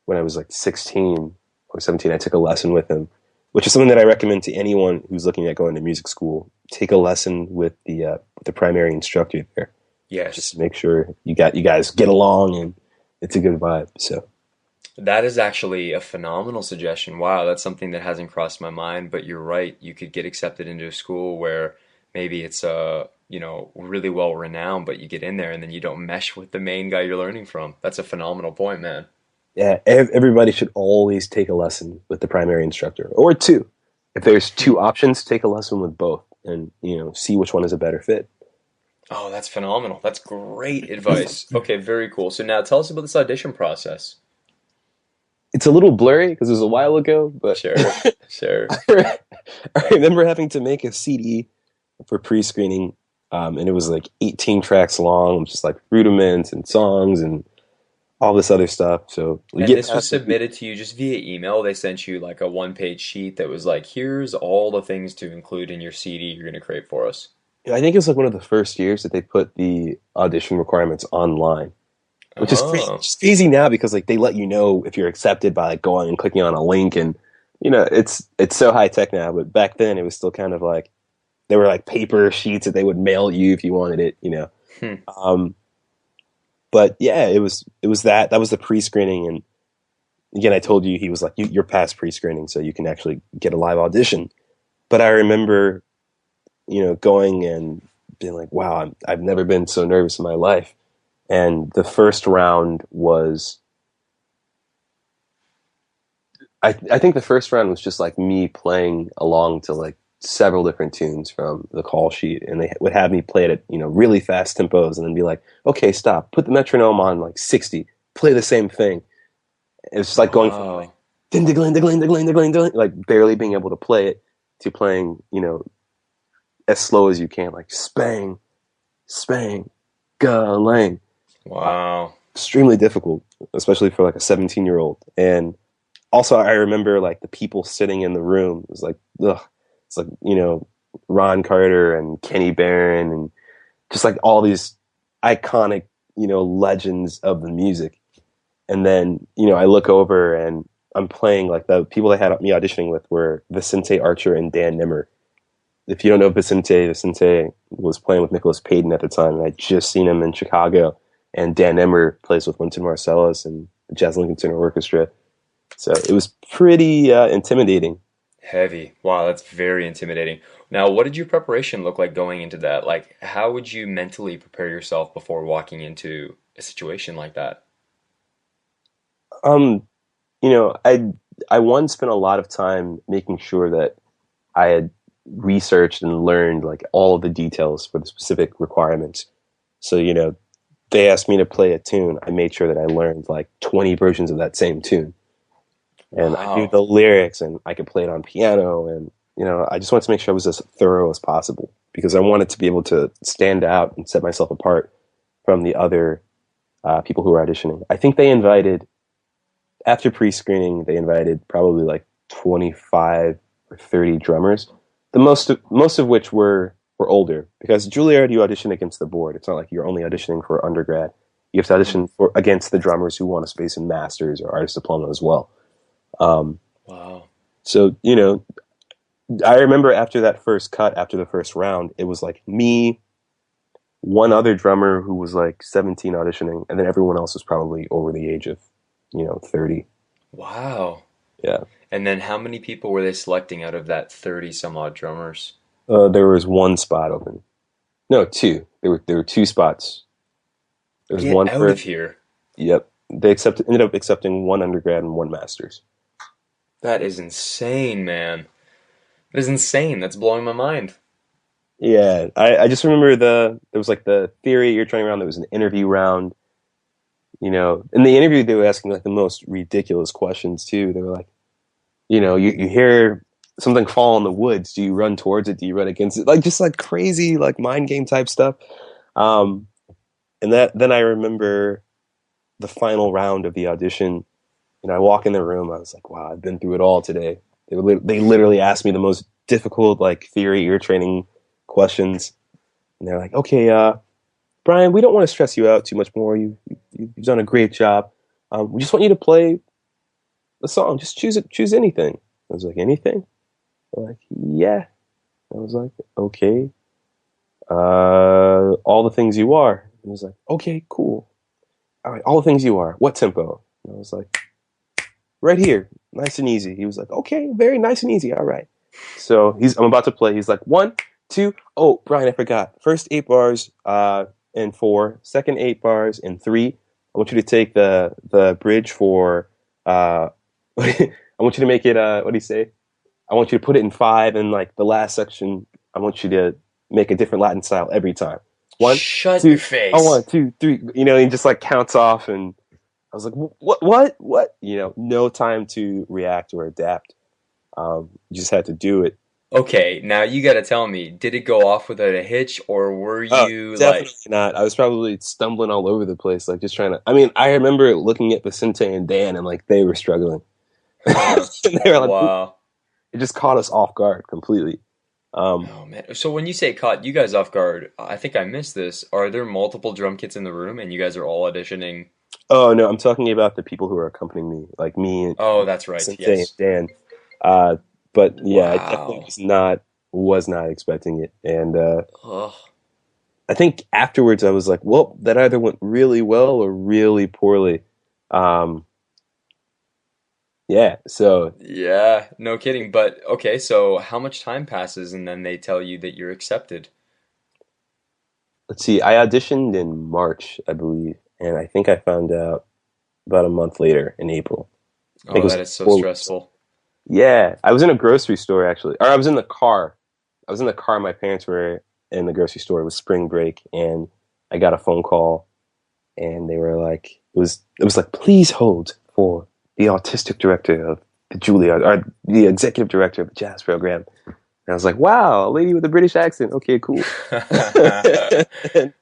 Speaker 1: when I was like 16 or 17. I took a lesson with him, which is something that I recommend to anyone who's looking at going to music school. Take a lesson with the primary instructor there, just
Speaker 2: Yes.
Speaker 1: to make sure you guys get along and it's a good vibe. So
Speaker 2: That is actually a phenomenal suggestion. Wow, that's something that hasn't crossed my mind, but you're right. You could get accepted into a school where maybe it's really well renowned, but you get in there and then you don't mesh with the main guy you're learning from. That's a phenomenal point, man.
Speaker 1: yeah, everybody should always take a lesson with the primary instructor or two. If there's
Speaker 2: Hmm.
Speaker 1: two options, take a lesson with both, and see which one is a better fit.
Speaker 2: Oh, that's phenomenal. That's great advice. Okay, very cool. So now tell us about this audition process.
Speaker 1: it's a little blurry because it was a while ago, but
Speaker 2: Sure, sure.
Speaker 1: I remember having to make a CD for pre-screening, and it was like 18 tracks long, just like rudiments and songs and all this other stuff. So we
Speaker 2: And
Speaker 1: get
Speaker 2: this was
Speaker 1: past the,
Speaker 2: submitted to you just via email. They sent you like a one-page sheet that was like, here's all the things to include in your CD you're going to create for us.
Speaker 1: I think it was like one of the first years that they put the audition requirements online, which is crazy,
Speaker 2: Oh,
Speaker 1: just crazy now because like they let you know if you're accepted by like going and clicking on a link, and it's so high tech now, but back then it was still kind of like there were like paper sheets that they would mail you if you wanted it.
Speaker 2: hmm.
Speaker 1: Um, but yeah, it was that was the pre-screening, and again, I told you he was like you're past pre-screening, so you can actually get a live audition. But I remember going and being like, wow, I've never been so nervous in my life. And the first round was, I think the first round was just like me playing along to like several different tunes from the call sheet, and they would have me play it at really fast tempos, and then be like, okay, stop, put the metronome on like 60, play the same thing. It's just like going from like
Speaker 2: Wow.
Speaker 1: ding ding ding ding ding ding ding, like barely being able to play it to playing as slow as you can, like spang spang galang.
Speaker 2: Wow.
Speaker 1: Extremely difficult, especially for like a 17-year-old. And also, I remember like the people sitting in the room. It was like, ugh. It's like Ron Carter and Kenny Barron and just like all these iconic legends of the music. And then I look over and I'm playing, like, the people they had me auditioning with were Vicente Archer and Dan Nimmer. If you don't know Vicente was playing with Nicholas Payton at the time, and I'd just seen him in Chicago. And Dan Nimmer plays with Wynton Marsalis and the Jazz Lincoln Center Orchestra. So it was pretty intimidating.
Speaker 2: Heavy. Wow, that's very intimidating. Now, what did your preparation look like going into that? Like, how would you mentally prepare yourself before walking into a situation like that?
Speaker 1: Um, I once spent a lot of time making sure that I had researched and learned like all of the details for the specific requirements. So, they asked me to play a tune. I made sure that I learned like 20 versions of that same tune. And I knew
Speaker 2: Wow.
Speaker 1: the lyrics and I could play it on piano. And, I just wanted to make sure I was as thorough as possible because I wanted to be able to stand out and set myself apart from the other people who were auditioning. I think after pre-screening, they invited probably like 25 or 30 drummers. The most of which were older, because Juilliard, you audition against the board. It's not like you're only auditioning for undergrad. You have to
Speaker 2: Hmm.
Speaker 1: audition against the drummers who want a space in masters or artist diploma as well. Um,
Speaker 2: Wow.
Speaker 1: so I remember after that first cut, after the first round, it was like me, one other drummer who was like 17 auditioning, and then everyone else was probably over the age of 30.
Speaker 2: Wow.
Speaker 1: Yeah.
Speaker 2: And then how many people were they selecting out of that 30 some odd drummers?
Speaker 1: There was one spot open. No, two. There were two spots. There was
Speaker 2: Get
Speaker 1: one
Speaker 2: out of
Speaker 1: for.
Speaker 2: here.
Speaker 1: Yep. They ended up accepting one undergrad and one master's.
Speaker 2: That is insane, man. That is insane. That's blowing my mind.
Speaker 1: Yeah, I just remember there was like the theory you're trying around. There was an interview round. In the interview they were asking like the most ridiculous questions too. They were like, you hear something fall in the woods. Do you run towards it? Do you run against it? Like just like crazy like mind game type stuff. Um, and then I remember the final round of the audition. I walk in the room. I was like, wow, I've been through it all today. They literally asked me the most difficult like theory ear training questions, and they're like, okay, Bryan, we don't want to stress you out too much more. You've done a great job. We just want you to play the song. Just choose anything. I was like, anything? They're like, yeah. I was like, okay. All the things you are. And I was like, okay, cool. All right, all the things you are. What tempo? And I was like, right here, nice and easy. He was like, okay, very nice and easy. All right. So I'm about to play. He's like, 1, 2. Oh, Bryan, I forgot. First 8 bars in 4. Second 8 bars in 3. I want you to take the bridge for. I want you to make it. What do you say? I want you to put it in 5, and like the last section, I want you to make a different Latin style every time. 1,
Speaker 2: Shut your
Speaker 1: 2. Oh,
Speaker 2: face.
Speaker 1: 1, 2, 3. He just like counts off, and I was like, what? No time to react or adapt. You just had to do it.
Speaker 2: Okay, now you got to tell me, did it go off without a hitch, or were
Speaker 1: Oh,
Speaker 2: you
Speaker 1: definitely
Speaker 2: like,
Speaker 1: not. I was probably stumbling all over the place, like just trying to. I mean, I remember looking at Vicente and Dan, and like they were struggling.
Speaker 2: huh?
Speaker 1: And they were like,
Speaker 2: Wow.
Speaker 1: it just caught us off guard completely. Um,
Speaker 2: Oh man. So when you say caught you guys off guard, I think I missed this. Are there multiple drum kits in the room and you guys are all auditioning?
Speaker 1: oh no, I'm talking about the people who are accompanying me, like me and
Speaker 2: Oh, that's right.
Speaker 1: Vicente and
Speaker 2: Yes.
Speaker 1: Dan. Uh, but yeah, I definitely
Speaker 2: Wow.
Speaker 1: was not expecting it, and
Speaker 2: Ugh.
Speaker 1: I think afterwards I was like, well, that either went really well or really poorly. Um, yeah, so
Speaker 2: Yeah, no kidding. But okay, so how much time passes and then they tell you that you're accepted?
Speaker 1: let's see. I auditioned in March, I believe, and I think I found out about a month later in April. I think it
Speaker 2: Oh,
Speaker 1: was
Speaker 2: that
Speaker 1: like
Speaker 2: is so
Speaker 1: 4 weeks.
Speaker 2: stressful.
Speaker 1: Yeah, I was in a grocery store actually, or I was in the car. I was in the car. My parents were in the grocery store. It was spring break, and I got a phone call, and they were like, it was like, please hold for the artistic director of the Juilliard, or the executive director of the jazz program. And I was like, wow, a lady with a British accent. Okay, cool. And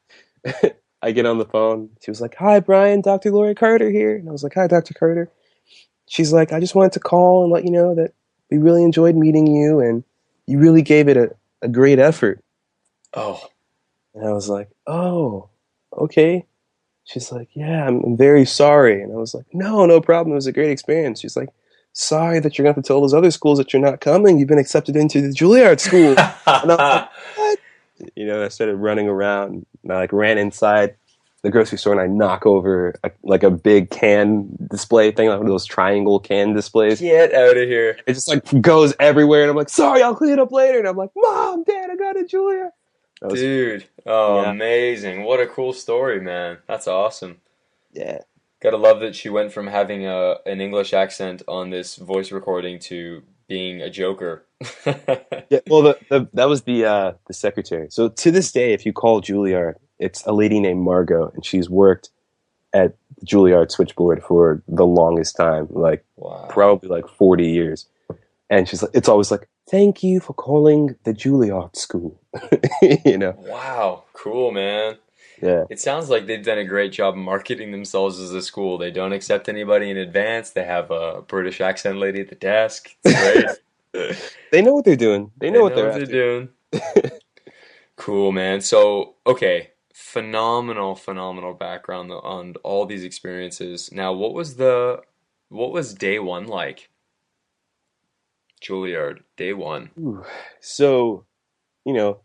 Speaker 1: I get on the phone. She was like, hi, Brian, Dr. Lori Carter here. And I was like, hi, Dr. Carter. She's like, I just wanted to call and let you know that we really enjoyed meeting you and you really gave it a great effort.
Speaker 2: Oh,
Speaker 1: And I was like, oh, okay. She's like, yeah, I'm very sorry. And I was like, no, no problem. It was a great experience. She's like, sorry that you're going to have to tell those other schools that you're not coming. You've been accepted into the Juilliard school. And I was like, what? I started running around and I like ran inside the grocery store and I knock over like a big can display thing, like one of those triangle can displays.
Speaker 2: get out of here.
Speaker 1: It just like goes everywhere. And I'm like, sorry, I'll clean it up later. And I'm like, Mom, Dad, I got a Juilliard. That was,
Speaker 2: Dude, oh,
Speaker 1: yeah,
Speaker 2: amazing. What a cool story, man. That's awesome.
Speaker 1: yeah.
Speaker 2: Gotta love that she went from having an English accent on this voice recording to being a joker.
Speaker 1: Yeah, well, that was the secretary. So to this day, if you call Juilliard, it's a lady named Margot, and she's worked at the Juilliard switchboard for the longest time, like
Speaker 2: Wow.
Speaker 1: probably like 40 years. And she's like, it's always like, thank you for calling the Juilliard school. you know?
Speaker 2: Wow. Cool, man.
Speaker 1: Yeah.
Speaker 2: It sounds like they've done a great job marketing themselves as a school. They don't accept anybody in advance. They have a British accent lady at the desk. It's great.
Speaker 1: They know what they're doing. They know
Speaker 2: They
Speaker 1: what
Speaker 2: know
Speaker 1: they're
Speaker 2: what they're
Speaker 1: after.
Speaker 2: doing. Cool, man. So, okay, phenomenal background on all these experiences. Now, what was day one like? Juilliard, day one.
Speaker 1: Ooh. So, you know,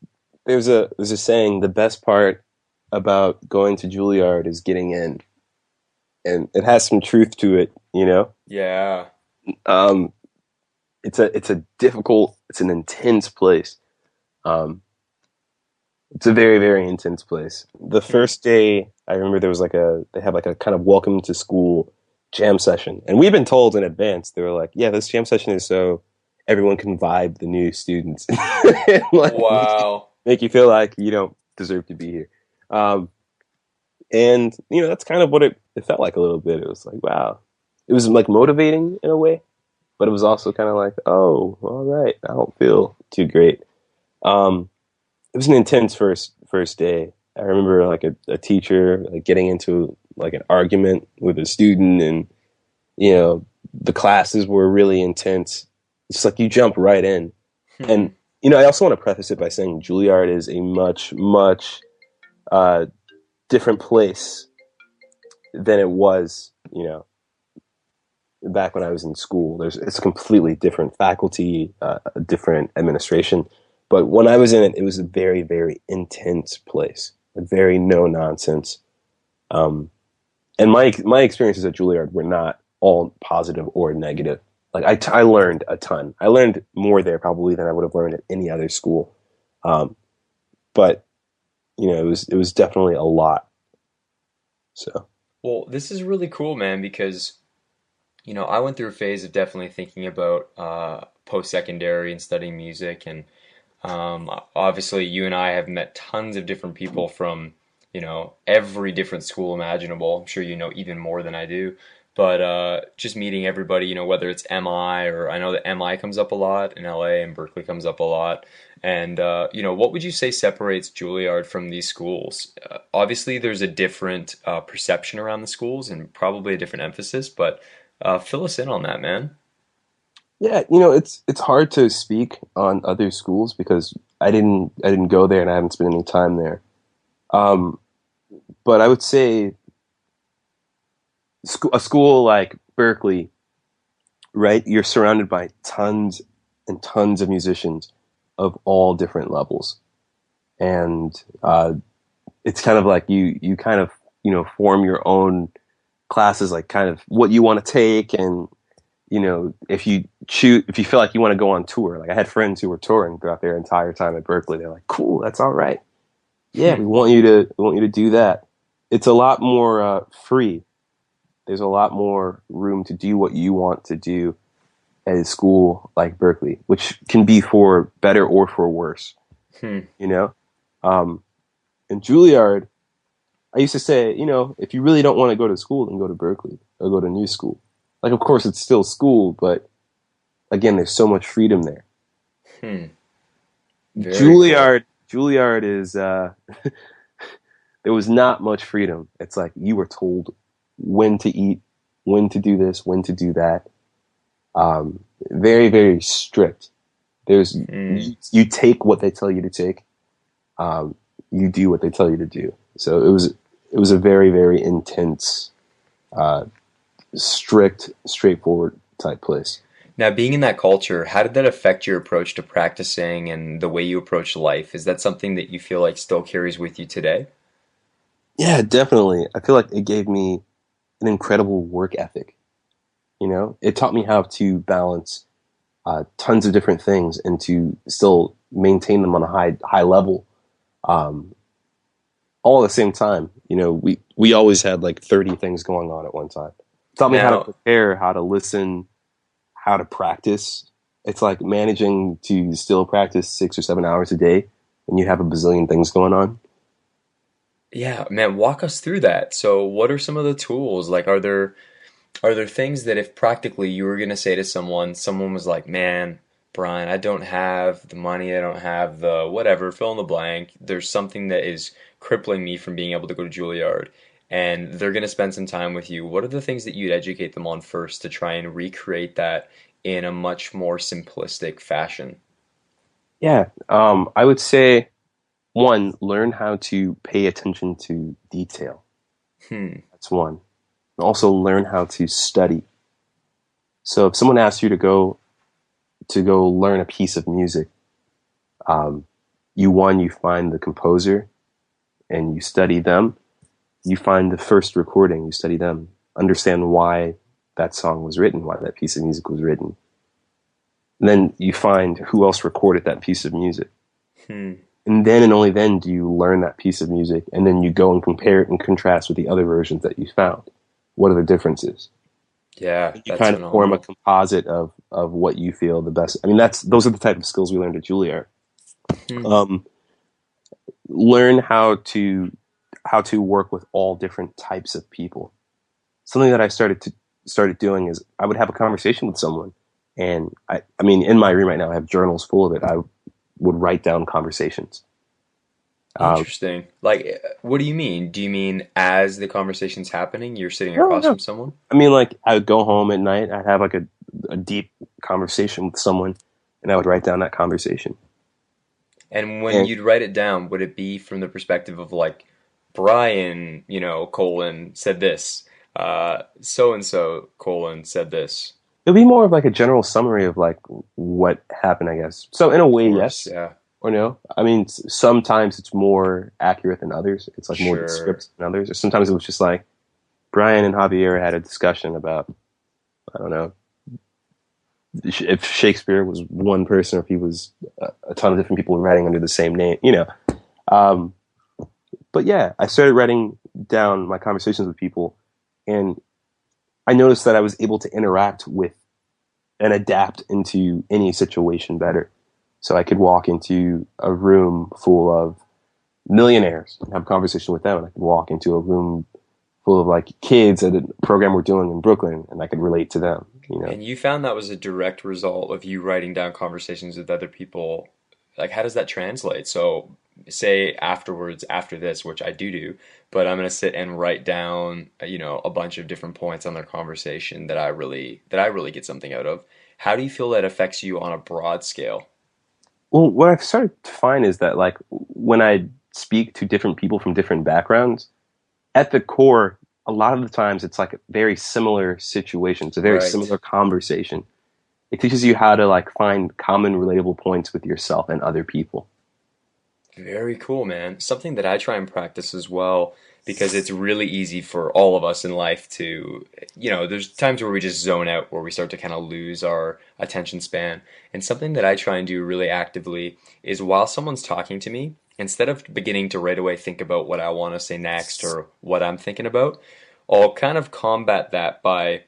Speaker 1: there's a saying, the best part about going to Juilliard is getting in. And it has some truth to it.
Speaker 2: Yeah.
Speaker 1: Um, it's a difficult, it's an intense place. Um, it's a very, very intense place. The
Speaker 2: Hmm.
Speaker 1: first day, I remember they had like a kind of welcome to school jam session. And we've been told in advance, they were like, yeah, this jam session is so everyone can vibe the new students. And, like,
Speaker 2: Wow.
Speaker 1: make you feel like you don't deserve to be here. Um, and, that's kind of what it felt like a little bit. It was like, wow. It was like motivating in a way, but it was also kind of like, oh, all right, I don't feel too great. Um, it was an intense first day. I remember like a teacher like getting into like an argument with a student, and the classes were really intense. It's like you jump right in,
Speaker 2: Hmm.
Speaker 1: and I also want to preface it by saying Juilliard is a much uh, different place than it was, back when I was in school. It's a completely different faculty, a different administration. But when I was in it, it was a very, very intense place, a very no nonsense. Um, and my experiences at Juilliard were not all positive or negative. Like I learned a ton. I learned more there probably than I would have learned at any other school. Um, but it was definitely a lot. So
Speaker 2: Well, this is really cool, man, because I went through a phase of definitely thinking about post-secondary and studying music, and obviously you and I have met tons of different people from every different school imaginable. I'm sure you know even more than I do. But just meeting everybody, whether it's MI, or I know that MI comes up a lot in LA and Berkeley comes up a lot. And, what would you say separates Juilliard from these schools? Obviously, there's a different perception around the schools and probably a different emphasis, but fill us in on that, man.
Speaker 1: Yeah, it's hard to speak on other schools because I didn't go there and I haven't spent any time there. Um, but I would say a school like Berkeley, right? You're surrounded by tons and tons of musicians of all different levels, and it's kind of like you kind of form your own classes, like kind of what you want to take, and if you feel like you want to go on tour. Like I had friends who were touring throughout their entire time at Berkeley. They're like, cool, that's all right. Yeah, we want you to do that. It's a lot more free. There's a lot more room to do what you want to do at a school like Berkeley, which can be for better or for worse.
Speaker 2: Hmm.
Speaker 1: You know, in Juilliard, I used to say, if you really don't want to go to school, then go to Berkeley or go to New School. Like, of course, it's still school, but again, there's so much freedom there.
Speaker 2: Hmm. Very cool.
Speaker 1: Juilliard is there was not much freedom. It's like you were told when to eat, when to do this, when to do that. Very, very strict. There's you take what they tell you to take. You do what they tell you to do. So it was a very, very intense, strict, straightforward type place.
Speaker 2: Now, being in that culture, how did that affect your approach to practicing and the way you approach life? Is that something that you feel like still carries with you today?
Speaker 1: Yeah, definitely. I feel like it gave me an incredible work ethic. It taught me how to balance tons of different things and to still maintain them on a high level, all at the same time. We always had like 30 things going on at one time. It taught me how to
Speaker 2: Now,
Speaker 1: prepare, how to listen, how to practice. It's like managing to still practice 6 or 7 hours a day when you have a bazillion things going on.
Speaker 2: yeah, man, walk us through that. So, what are some of the tools? Like, are there things that if practically you were gonna say to someone was like, "Man, Brian, I don't have the money, I don't have the whatever, fill in the blank. There's something that is crippling me from being able to go to Juilliard," and they're gonna spend some time with you. What are the things that you'd educate them on first to try and recreate that in a much more simplistic fashion?
Speaker 1: Yeah, I would say one, learn how to pay attention to detail.
Speaker 2: Hmm.
Speaker 1: That's one. And also learn how to study. So if someone asks you to go learn a piece of music, um, you find the composer and you study them. You find the first recording, you study them, understand why that song was written, why that piece of music was written. And then you find who else recorded that piece of music.
Speaker 2: Hmm.
Speaker 1: And then and only then do you learn that piece of music, and then you go and compare it and contrast with the other versions that you found. What are the differences?
Speaker 2: Yeah,
Speaker 1: You
Speaker 2: that's
Speaker 1: kind of form a
Speaker 2: phenomenal.
Speaker 1: composite of what you feel the best. I mean, those are the type of skills we learned at Juilliard.
Speaker 2: Hmm.
Speaker 1: Um, Learn how to work with all different types of people. Something that I started doing is I would have a conversation with someone, and I mean, in my room right now, I have journals full of it. I would write down conversations. Um,
Speaker 2: Interesting. Like, what do you mean? Do you mean as the conversation's happening, you're sitting
Speaker 1: no,
Speaker 2: across
Speaker 1: no.
Speaker 2: from someone?
Speaker 1: I mean, like I would go home at night. I'd have like a deep conversation with someone, and I would write down that conversation.
Speaker 2: And when
Speaker 1: And
Speaker 2: you'd write it down, would it be from the perspective of like, Brian, colon said this, so and so, colon said this?
Speaker 1: it'd be more of like a general summary of like what happened, I guess. So in a
Speaker 2: Of
Speaker 1: way,
Speaker 2: course,
Speaker 1: yes
Speaker 2: yeah,
Speaker 1: or no. I mean, sometimes it's more accurate than others. It's like more
Speaker 2: sure.
Speaker 1: descriptive than others. Or sometimes it was just like Brian and Javier had a discussion about, I don't know, if Shakespeare was one person or if he was a ton of different people writing under the same name. Um, but yeah, I started writing down my conversations with people, and I noticed that I was able to interact with and adapt into any situation better. So I could walk into a room full of millionaires and have a conversation with them. And I could walk into a room full of like kids at a program we're doing in Brooklyn, and I could relate to them, you know.
Speaker 2: And you found that was a direct result of you writing down conversations with other people. Like, how does that translate? So, say afterwards, after this, which I do, but I'm gonna sit and write down, a bunch of different points on their conversation that I really get something out of. How do you feel that affects you on a broad scale?
Speaker 1: Well, what I've started to find is that like when I speak to different people from different backgrounds, at the core, a lot of the times it's like a very similar situation. It's a very
Speaker 2: Right.
Speaker 1: similar conversation. It teaches you how to like find common relatable points with yourself and other people.
Speaker 2: Very cool, man. Something that I try and practice as well, because it's really easy for all of us in life to, there's times where we just zone out, where we start to kind of lose our attention span. And something that I try and do really actively is while someone's talking to me, instead of beginning to right away think about what I want to say next or what I'm thinking about, I'll kind of combat that by,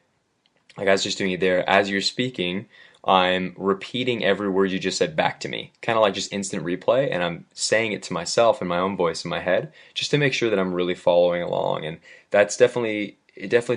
Speaker 2: like I was just doing it there, as you're speaking, I'm repeating every word you just said back to me, kind of like just instant replay, and I'm saying it to myself in my own voice in my head, just to make sure that I'm really following along. And it definitely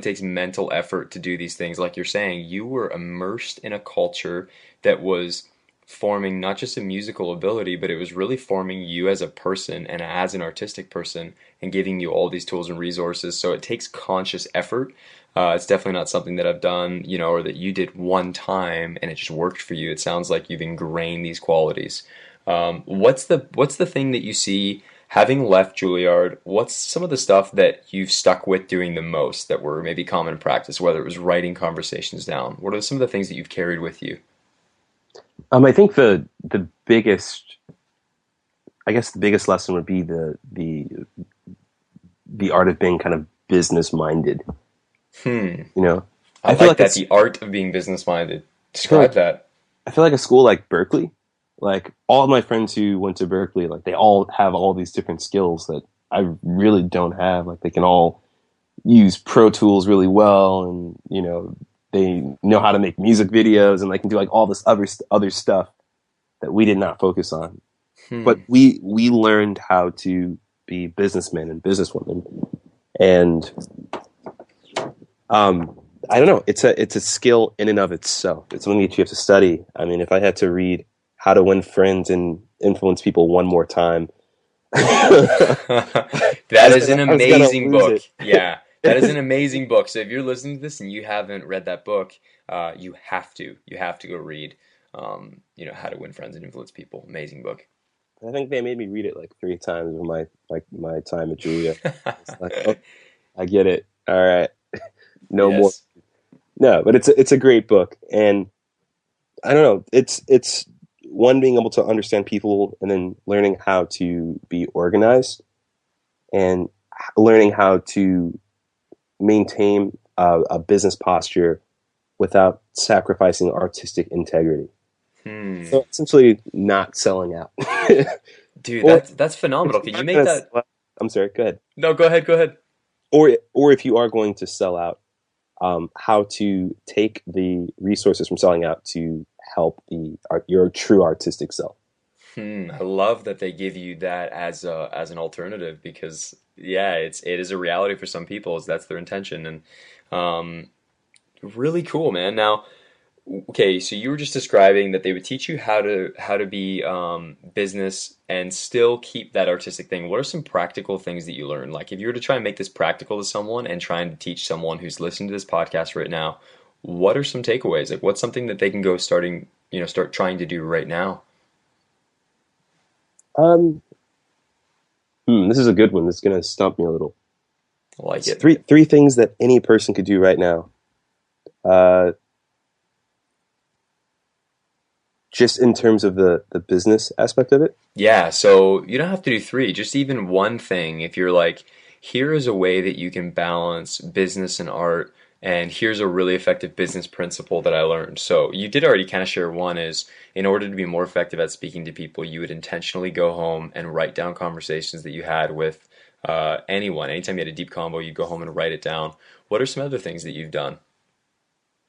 Speaker 2: takes mental effort to do these things. Like you're saying, you were immersed in a culture that was forming not just a musical ability, but it was really forming you as a person and as an artistic person and giving you all these tools and resources. So it takes conscious effort. It's definitely not something that I've done, or that you did one time and it just worked for you. It sounds like you've ingrained these qualities. What's the thing that you see having left Juilliard? What's some of the stuff that you've stuck with doing the most that were maybe common practice, whether it was writing conversations down? What are some of the things that you've carried with you?
Speaker 1: I think the biggest, I guess the biggest lesson would be the art of being kind of business minded.
Speaker 2: Hmm.
Speaker 1: You know,
Speaker 2: I
Speaker 1: I feel
Speaker 2: like
Speaker 1: like
Speaker 2: that.
Speaker 1: it's
Speaker 2: The art of being business minded.
Speaker 1: I feel
Speaker 2: Describe
Speaker 1: like
Speaker 2: that.
Speaker 1: I feel like a school like Berkeley, like all of my friends who went to Berkeley, like they all have all these different skills that I really don't have. Like they can all use Pro Tools really well, and they know how to make music videos, and they can do like all this other stuff that we did not focus on. But
Speaker 2: Hmm.
Speaker 1: we learned how to be businessmen and businesswomen, and I don't know. It's a skill in and of itself. It's something that you have to study. I mean, if I had to read How to Win Friends and Influence People one more time,
Speaker 2: That is an
Speaker 1: I was gonna
Speaker 2: amazing
Speaker 1: lose
Speaker 2: book.
Speaker 1: it.
Speaker 2: Yeah, that is an amazing book. So if you're listening to this and you haven't read that book, you have to. You have to go read, How to Win Friends and Influence People. Amazing book.
Speaker 1: I think they made me read it like 3 times in my time at Julia. It's like, oh, I get it. All right, no more.
Speaker 2: Yes.
Speaker 1: No, but it's a great book, and I don't know. It's one, being able to understand people, and then learning how to be organized, and learning how to maintain a business posture without sacrificing artistic integrity.
Speaker 2: Hmm.
Speaker 1: So essentially, not selling out.
Speaker 2: Dude,
Speaker 1: Or
Speaker 2: that's
Speaker 1: if
Speaker 2: phenomenal.
Speaker 1: you
Speaker 2: Can you
Speaker 1: are
Speaker 2: make
Speaker 1: going to
Speaker 2: that?
Speaker 1: sell out, I'm sorry, go ahead.
Speaker 2: No, go ahead. Go ahead.
Speaker 1: Or if you are going to sell out, how to take the resources from selling out to help your true artistic self.
Speaker 2: I love that they give you that as an alternative because yeah, it is a reality for some people is that's their intention and um, really cool, man. Now, okay, so you were just describing that they would teach you how to be business and still keep that artistic thing. What are some practical things that you learned? Like if you were to try and make this practical to someone and trying to teach someone who's listening to this podcast right now, what are some takeaways? Like what's something that they can go start trying to do right now?
Speaker 1: Um, this is a good one. This is going to stump me a little.
Speaker 2: I like
Speaker 1: It's
Speaker 2: it.
Speaker 1: three things that any person could do right now. Uh, just in terms of the business aspect of it.
Speaker 2: Yeah, so you don't have to do three, just even one thing. If you're like, here is a way that you can balance business and art, and here's a really effective business principle that I learned. So you did already kind of share one is in order to be more effective at speaking to people, you would intentionally go home and write down conversations that you had with anyone. Anytime you had a deep combo, you go home and write it down. What are some other things that you've done?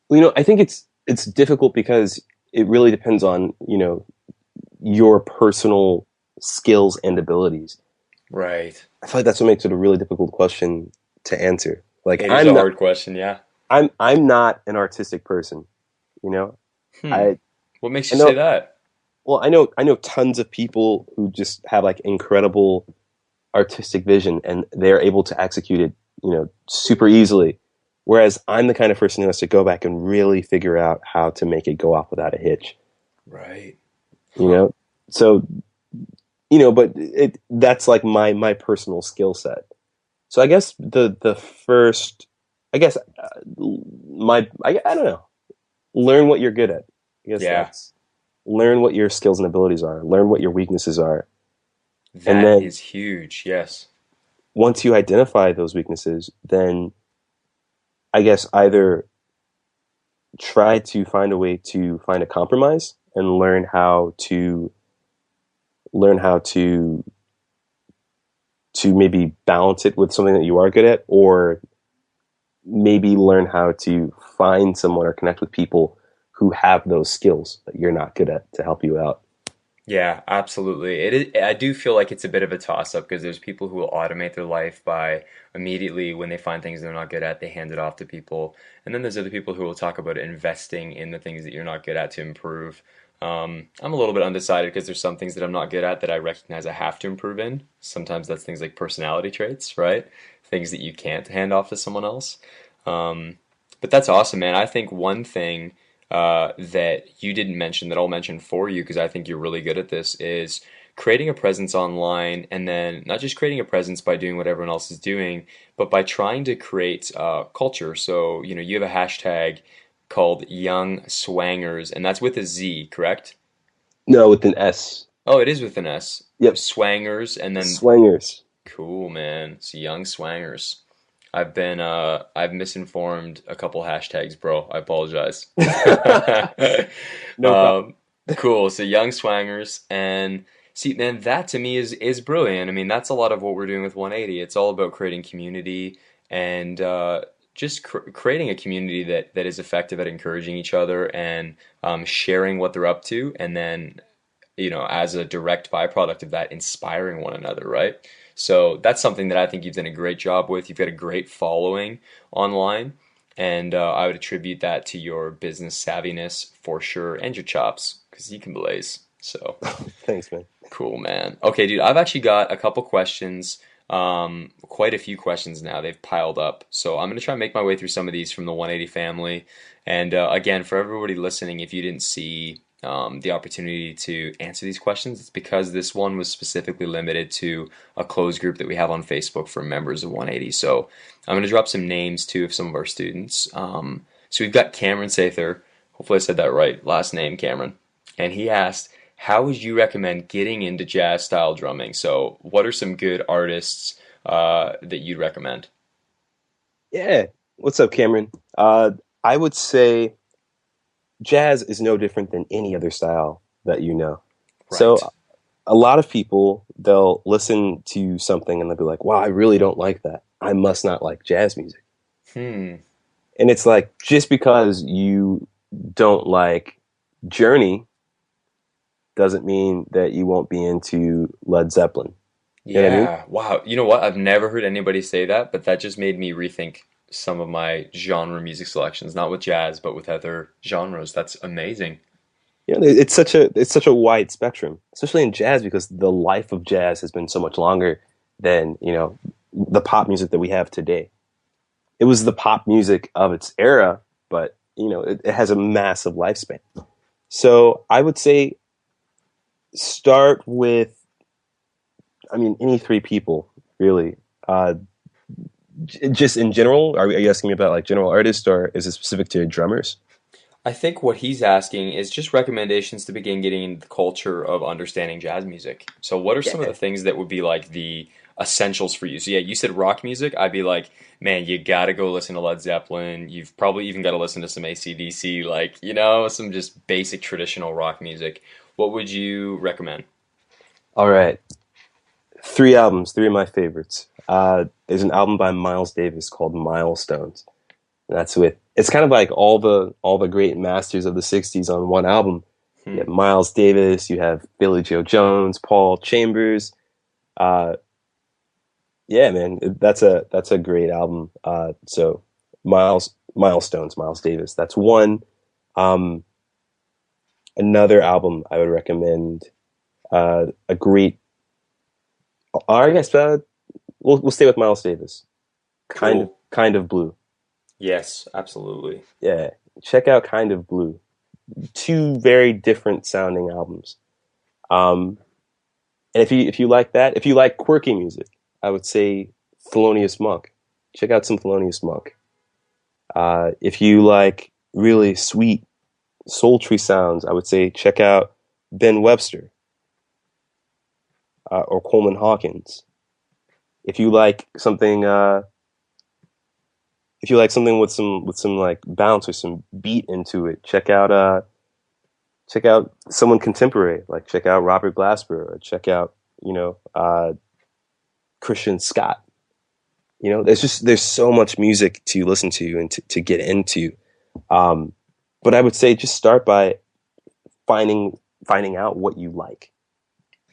Speaker 1: Well, I think it's difficult because it really depends on your personal skills and abilities.
Speaker 2: Right.
Speaker 1: I feel like that's what makes it a really difficult question to answer. Like
Speaker 2: It is a hard question, yeah.
Speaker 1: I'm not an artistic person, you know.
Speaker 2: Hmm.
Speaker 1: I
Speaker 2: What makes
Speaker 1: I
Speaker 2: you say
Speaker 1: know
Speaker 2: that?
Speaker 1: well I know tons of people who just have like incredible artistic vision and they're able to execute it, super easily. Whereas I'm the kind of person who has to go back and really figure out how to make it go off without a hitch,
Speaker 2: Right.
Speaker 1: you
Speaker 2: Huh.
Speaker 1: know? So, but that's like my personal skill set. So I guess the first, I guess I don't know, learn what you're good at. I guess
Speaker 2: Yeah.
Speaker 1: that's learn what your skills and abilities are, learn what your weaknesses are. And
Speaker 2: That
Speaker 1: then
Speaker 2: is huge. Yes.
Speaker 1: once you identify those weaknesses, then I guess either try to find a way to find a compromise and learn how to maybe balance it with something that you are good at, or maybe learn how to find someone or connect with people who have those skills that you're not good at to help you out.
Speaker 2: Yeah, absolutely. It is, I do feel like it's a bit of a toss-up because there's people who will automate their life by immediately when they find things they're not good at, they hand it off to people. And then there's other people who will talk about investing in the things that you're not good at to improve. I'm a little bit undecided because there's some things that I'm not good at that I recognize I have to improve in. Sometimes that's things like personality traits, right? Things that you can't hand off to someone else. Um, but that's awesome, man. I think one thing that you didn't mention that I'll mention for you because I think you're really good at this is creating a presence online, and then not just creating a presence by doing what everyone else is doing, but by trying to create culture. So, you have a hashtag called Young Swangers, and that's with a Z, correct?
Speaker 1: No, with an S.
Speaker 2: Oh, it is with an S.
Speaker 1: Yep,
Speaker 2: Swangers, and then
Speaker 1: swingers.
Speaker 2: cool, man. So Young Swangers. I've misinformed a couple hashtags, bro. I apologize.
Speaker 1: No problem.
Speaker 2: Um, cool. So Young Swangers, and see, man, that to me is brilliant. I mean, that's a lot of what we're doing with 180. It's all about creating community and just creating a community that is effective at encouraging each other and sharing what they're up to, and then as a direct byproduct of that, inspiring one another, right? So that's something that I think you've done a great job with. You've got a great following online, and I would attribute that to your business savviness for sure, and your chops, because you can blaze. So
Speaker 1: Thanks, man.
Speaker 2: cool, man. Okay, dude, I've actually got a couple questions, quite a few questions now. They've piled up. So I'm going to try and make my way through some of these from the 180 family. And again, for everybody listening, if you didn't see the opportunity to answer these questions, it's because this one was specifically limited to a closed group that we have on Facebook for members of 180. So I'm going to drop some names too of some of our students. So we've got Cameron Sather. Hopefully I said that right. Last name, Cameron. And he asked, how would you recommend getting into jazz style drumming? So, what are some good artists that you'd recommend?
Speaker 1: Yeah. What's up, Cameron? I would say jazz is no different than any other style that you know. So
Speaker 2: Right.
Speaker 1: a lot of people, they'll listen to something and they'll be like, wow, I really don't like that. I must not like jazz music.
Speaker 2: Hmm.
Speaker 1: And it's like, just because you don't like Journey doesn't mean that you won't be into Led Zeppelin. You know what I mean?
Speaker 2: Yeah. Wow. You know what? I've never heard anybody say that, but that just made me rethink some of my genre music selections, not with jazz, but with other genres. That's amazing.
Speaker 1: It's such a wide spectrum, especially in jazz, because the life of jazz has been so much longer than, the pop music that we have today. It was the pop music of its era, but it has a massive lifespan. So I would say start with, I mean, any three people really. Just in general, are you asking me about like general artists, or is it specific to drummers?
Speaker 2: I think what he's asking is just recommendations to begin getting into the culture of understanding jazz music. So, what are some of
Speaker 1: Yeah.
Speaker 2: the things that would be like the essentials for you? So, yeah, you said rock music. I'd be like, man, you gotta go listen to Led Zeppelin. You've probably even got to listen to some AC/DC, like, some just basic traditional rock music. What would you recommend?
Speaker 1: All right. Three albums, three of my favorites. There's an album by Miles Davis called Milestones. That's with it's kind of like all the great masters of the '60s on one album. You
Speaker 2: Hmm.
Speaker 1: have Miles Davis, you have Billy Joe Jones, Paul Chambers. Yeah, man, that's a great album. So Miles Davis. That's one. Um, Another album I would recommend. A great. I guess we'll stay with Miles Davis.
Speaker 2: Cool.
Speaker 1: Kind of Blue.
Speaker 2: Yes, absolutely.
Speaker 1: Yeah, check out Kind of Blue. Two very different sounding albums. Um, and if you like that, if you like quirky music, I would say Thelonious Monk. Check out some Thelonious Monk. If you like really sweet, sultry sounds, I would say check out Ben Webster or Coleman Hawkins. If you like something, if you like something with some like bounce or some beat into it, check out someone contemporary. Like check out Robert Glasper or check out Christian Scott. There's so much music to listen to and to get into. Um, but I would say just start by finding out what you like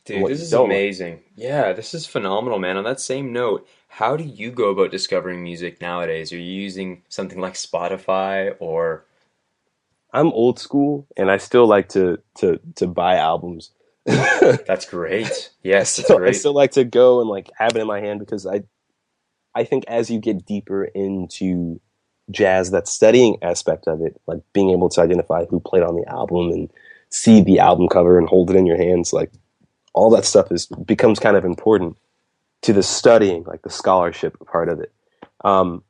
Speaker 1: and
Speaker 2: Dude,
Speaker 1: what
Speaker 2: this
Speaker 1: you
Speaker 2: is
Speaker 1: don't like.
Speaker 2: amazing. Yeah, this is phenomenal, man. On that same note, how do you go about discovering music nowadays? Are you using something like Spotify or
Speaker 1: I'm old school and I still like to buy albums.
Speaker 2: that's great. Yes, that's
Speaker 1: I
Speaker 2: great.
Speaker 1: still like to go and like have it in my hand because I think as you get deeper into jazz, that studying aspect of it, like being able to identify who played on the album and see the album cover and hold it in your hands, like all that stuff becomes kind of important to the studying, like the scholarship part of it. Um,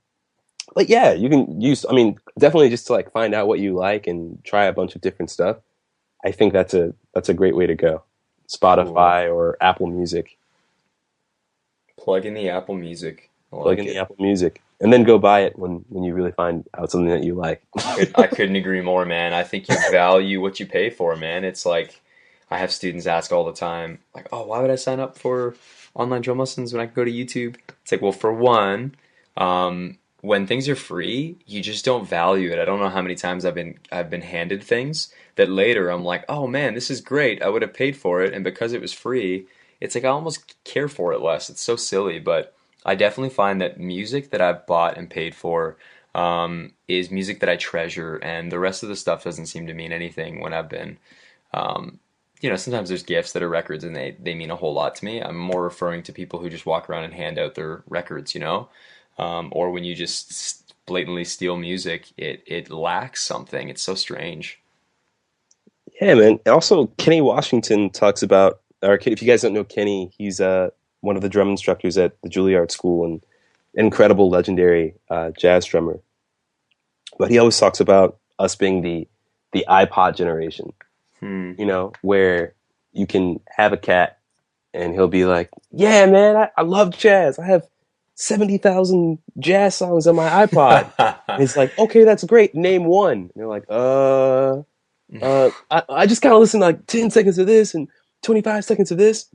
Speaker 1: but yeah, you can use, I mean, definitely just to like find out what you like and try a bunch of different stuff. I think that's a great way to go.
Speaker 2: Cool.
Speaker 1: Spotify or Apple Music.
Speaker 2: Plug in the Apple Music. I
Speaker 1: Plug
Speaker 2: like
Speaker 1: in the
Speaker 2: it.
Speaker 1: Apple Music and then go buy it when you really find out something that you like.
Speaker 2: I couldn't agree more, man. I think you value what you pay for, man. It's like I have students ask all the time, like, "Oh, why would I sign up for online drum lessons when I can go to YouTube?" It's like, well, for one, when things are free, you just don't value it. I don't know how many times I've been handed things that later I'm like, "Oh man, this is great. I would have paid for it," and because it was free, it's like I almost care for it less. It's so silly, but I definitely find that music that I've bought and paid for is music that I treasure, and the rest of the stuff doesn't seem to mean anything when I've been, um, sometimes there's gifts that are records and they mean a whole lot to me. I'm more referring to people who just walk around and hand out their records, or when you just blatantly steal music, it lacks something. It's so strange.
Speaker 1: Yeah, man. And also, Kenny Washington talks about, or if you guys don't know Kenny, he's one of the drum instructors at the Juilliard School and incredible, legendary jazz drummer. But he always talks about us being the iPod generation,
Speaker 2: Hmm.
Speaker 1: where you can have a cat and he'll be like, "Yeah, man, I love jazz. I have 70,000 jazz songs on my iPod." And he's like, "Okay, that's great. Name one." And you're like, I just kind of listen to like 10 seconds of this and 25 seconds of this.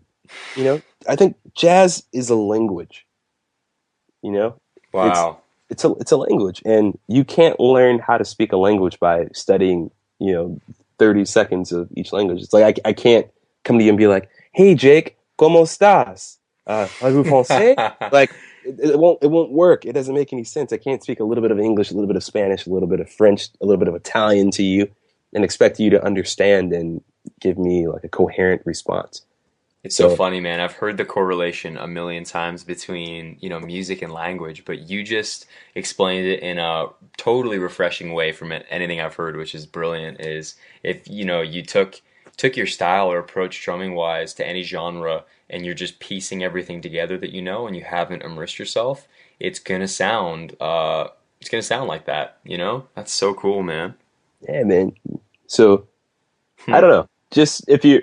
Speaker 1: I think jazz is a language, you know, it's,
Speaker 2: Wow.
Speaker 1: it's a language and you can't learn how to speak a language by studying, 30 seconds of each language. It's like, I can't come to you and be like, "Hey, Jake, ¿cómo estás? Parlez-vous français?" Like, it won't work. It doesn't make any sense. I can't speak a little bit of English, a little bit of Spanish, a little bit of French, a little bit of Italian to you and expect you to understand and give me like a coherent response.
Speaker 2: It's so
Speaker 1: So
Speaker 2: funny, man. I've heard the correlation a million times between, music and language, but you just explained it in a totally refreshing way from anything I've heard, which is brilliant, is if, you took your style or approach drumming wise to any genre and you're just piecing everything together that you know and you haven't immersed yourself, it's gonna sound like that. That's so cool, man.
Speaker 1: yeah, man. So I
Speaker 2: Hmm.
Speaker 1: don't know. Just if you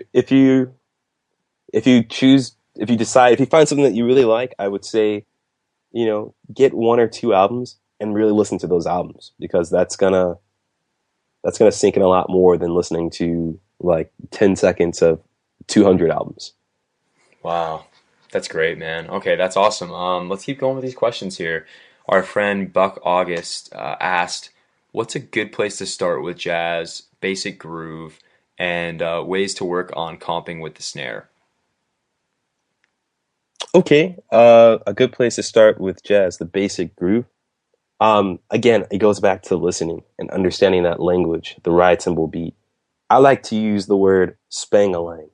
Speaker 1: decide if you find something that you really like, I would say, get one or two albums and really listen to those albums because that's gonna sink in a lot more than listening to like 10 seconds of 200 albums.
Speaker 2: Wow, that's great, man. Okay, that's awesome. Let's keep going with these questions here. Our friend Buck August asked, "What's a good place to start with jazz, basic groove, and ways to work on comping with the snare?"
Speaker 1: Okay, a good place to start with jazz, the basic groove. Again, it goes back to listening and understanding that language, the ride cymbal beat. I like to use the word spang-a-lang.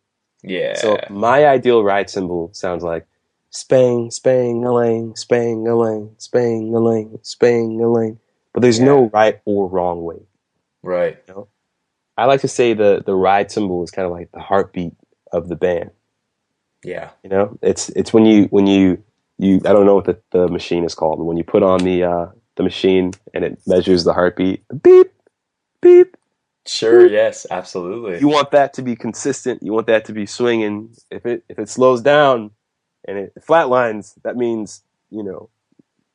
Speaker 1: So
Speaker 2: Yeah,
Speaker 1: my ideal ride cymbal sounds like spang, spang-a-lang, spang-a-lang, spang-a-lang, spang-a-lang. But there's
Speaker 2: yeah,
Speaker 1: no right or wrong way.
Speaker 2: right.
Speaker 1: You know? I like to say the ride cymbal is kind of like the heartbeat of the band.
Speaker 2: Yeah.
Speaker 1: You know, it's when you I don't know what the machine is called, but when you put on the machine and it measures the heartbeat, beep, beep,
Speaker 2: Sure,
Speaker 1: boop.
Speaker 2: yes, absolutely.
Speaker 1: You want that to be consistent. You want that to be swinging. If it slows down and it flatlines, that means, you know,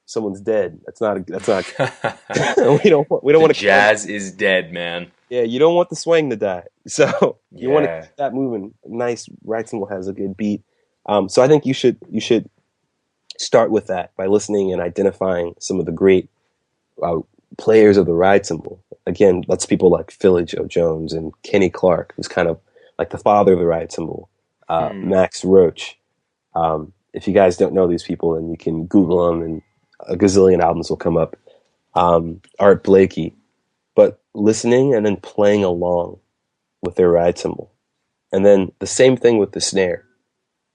Speaker 1: someone's dead. That's not we don't
Speaker 2: The
Speaker 1: want to kill them.
Speaker 2: jazz is dead, man.
Speaker 1: Yeah, you don't want the swing to die. So you want to
Speaker 2: Yeah.
Speaker 1: keep that moving. Nice right cymbal has a good beat. So I think you should start with that by listening and identifying some of the great uh, players of the ride cymbal. Again, that's people like Philly Joe Jones and Kenny Clark, who's kind of like the father of the ride cymbal.
Speaker 2: Hmm.
Speaker 1: Max Roach. If you guys don't know these people, then you can Google them, and a gazillion albums will come up. Art Blakey, but listening and then playing along with their ride cymbal, and then the same thing with the snare.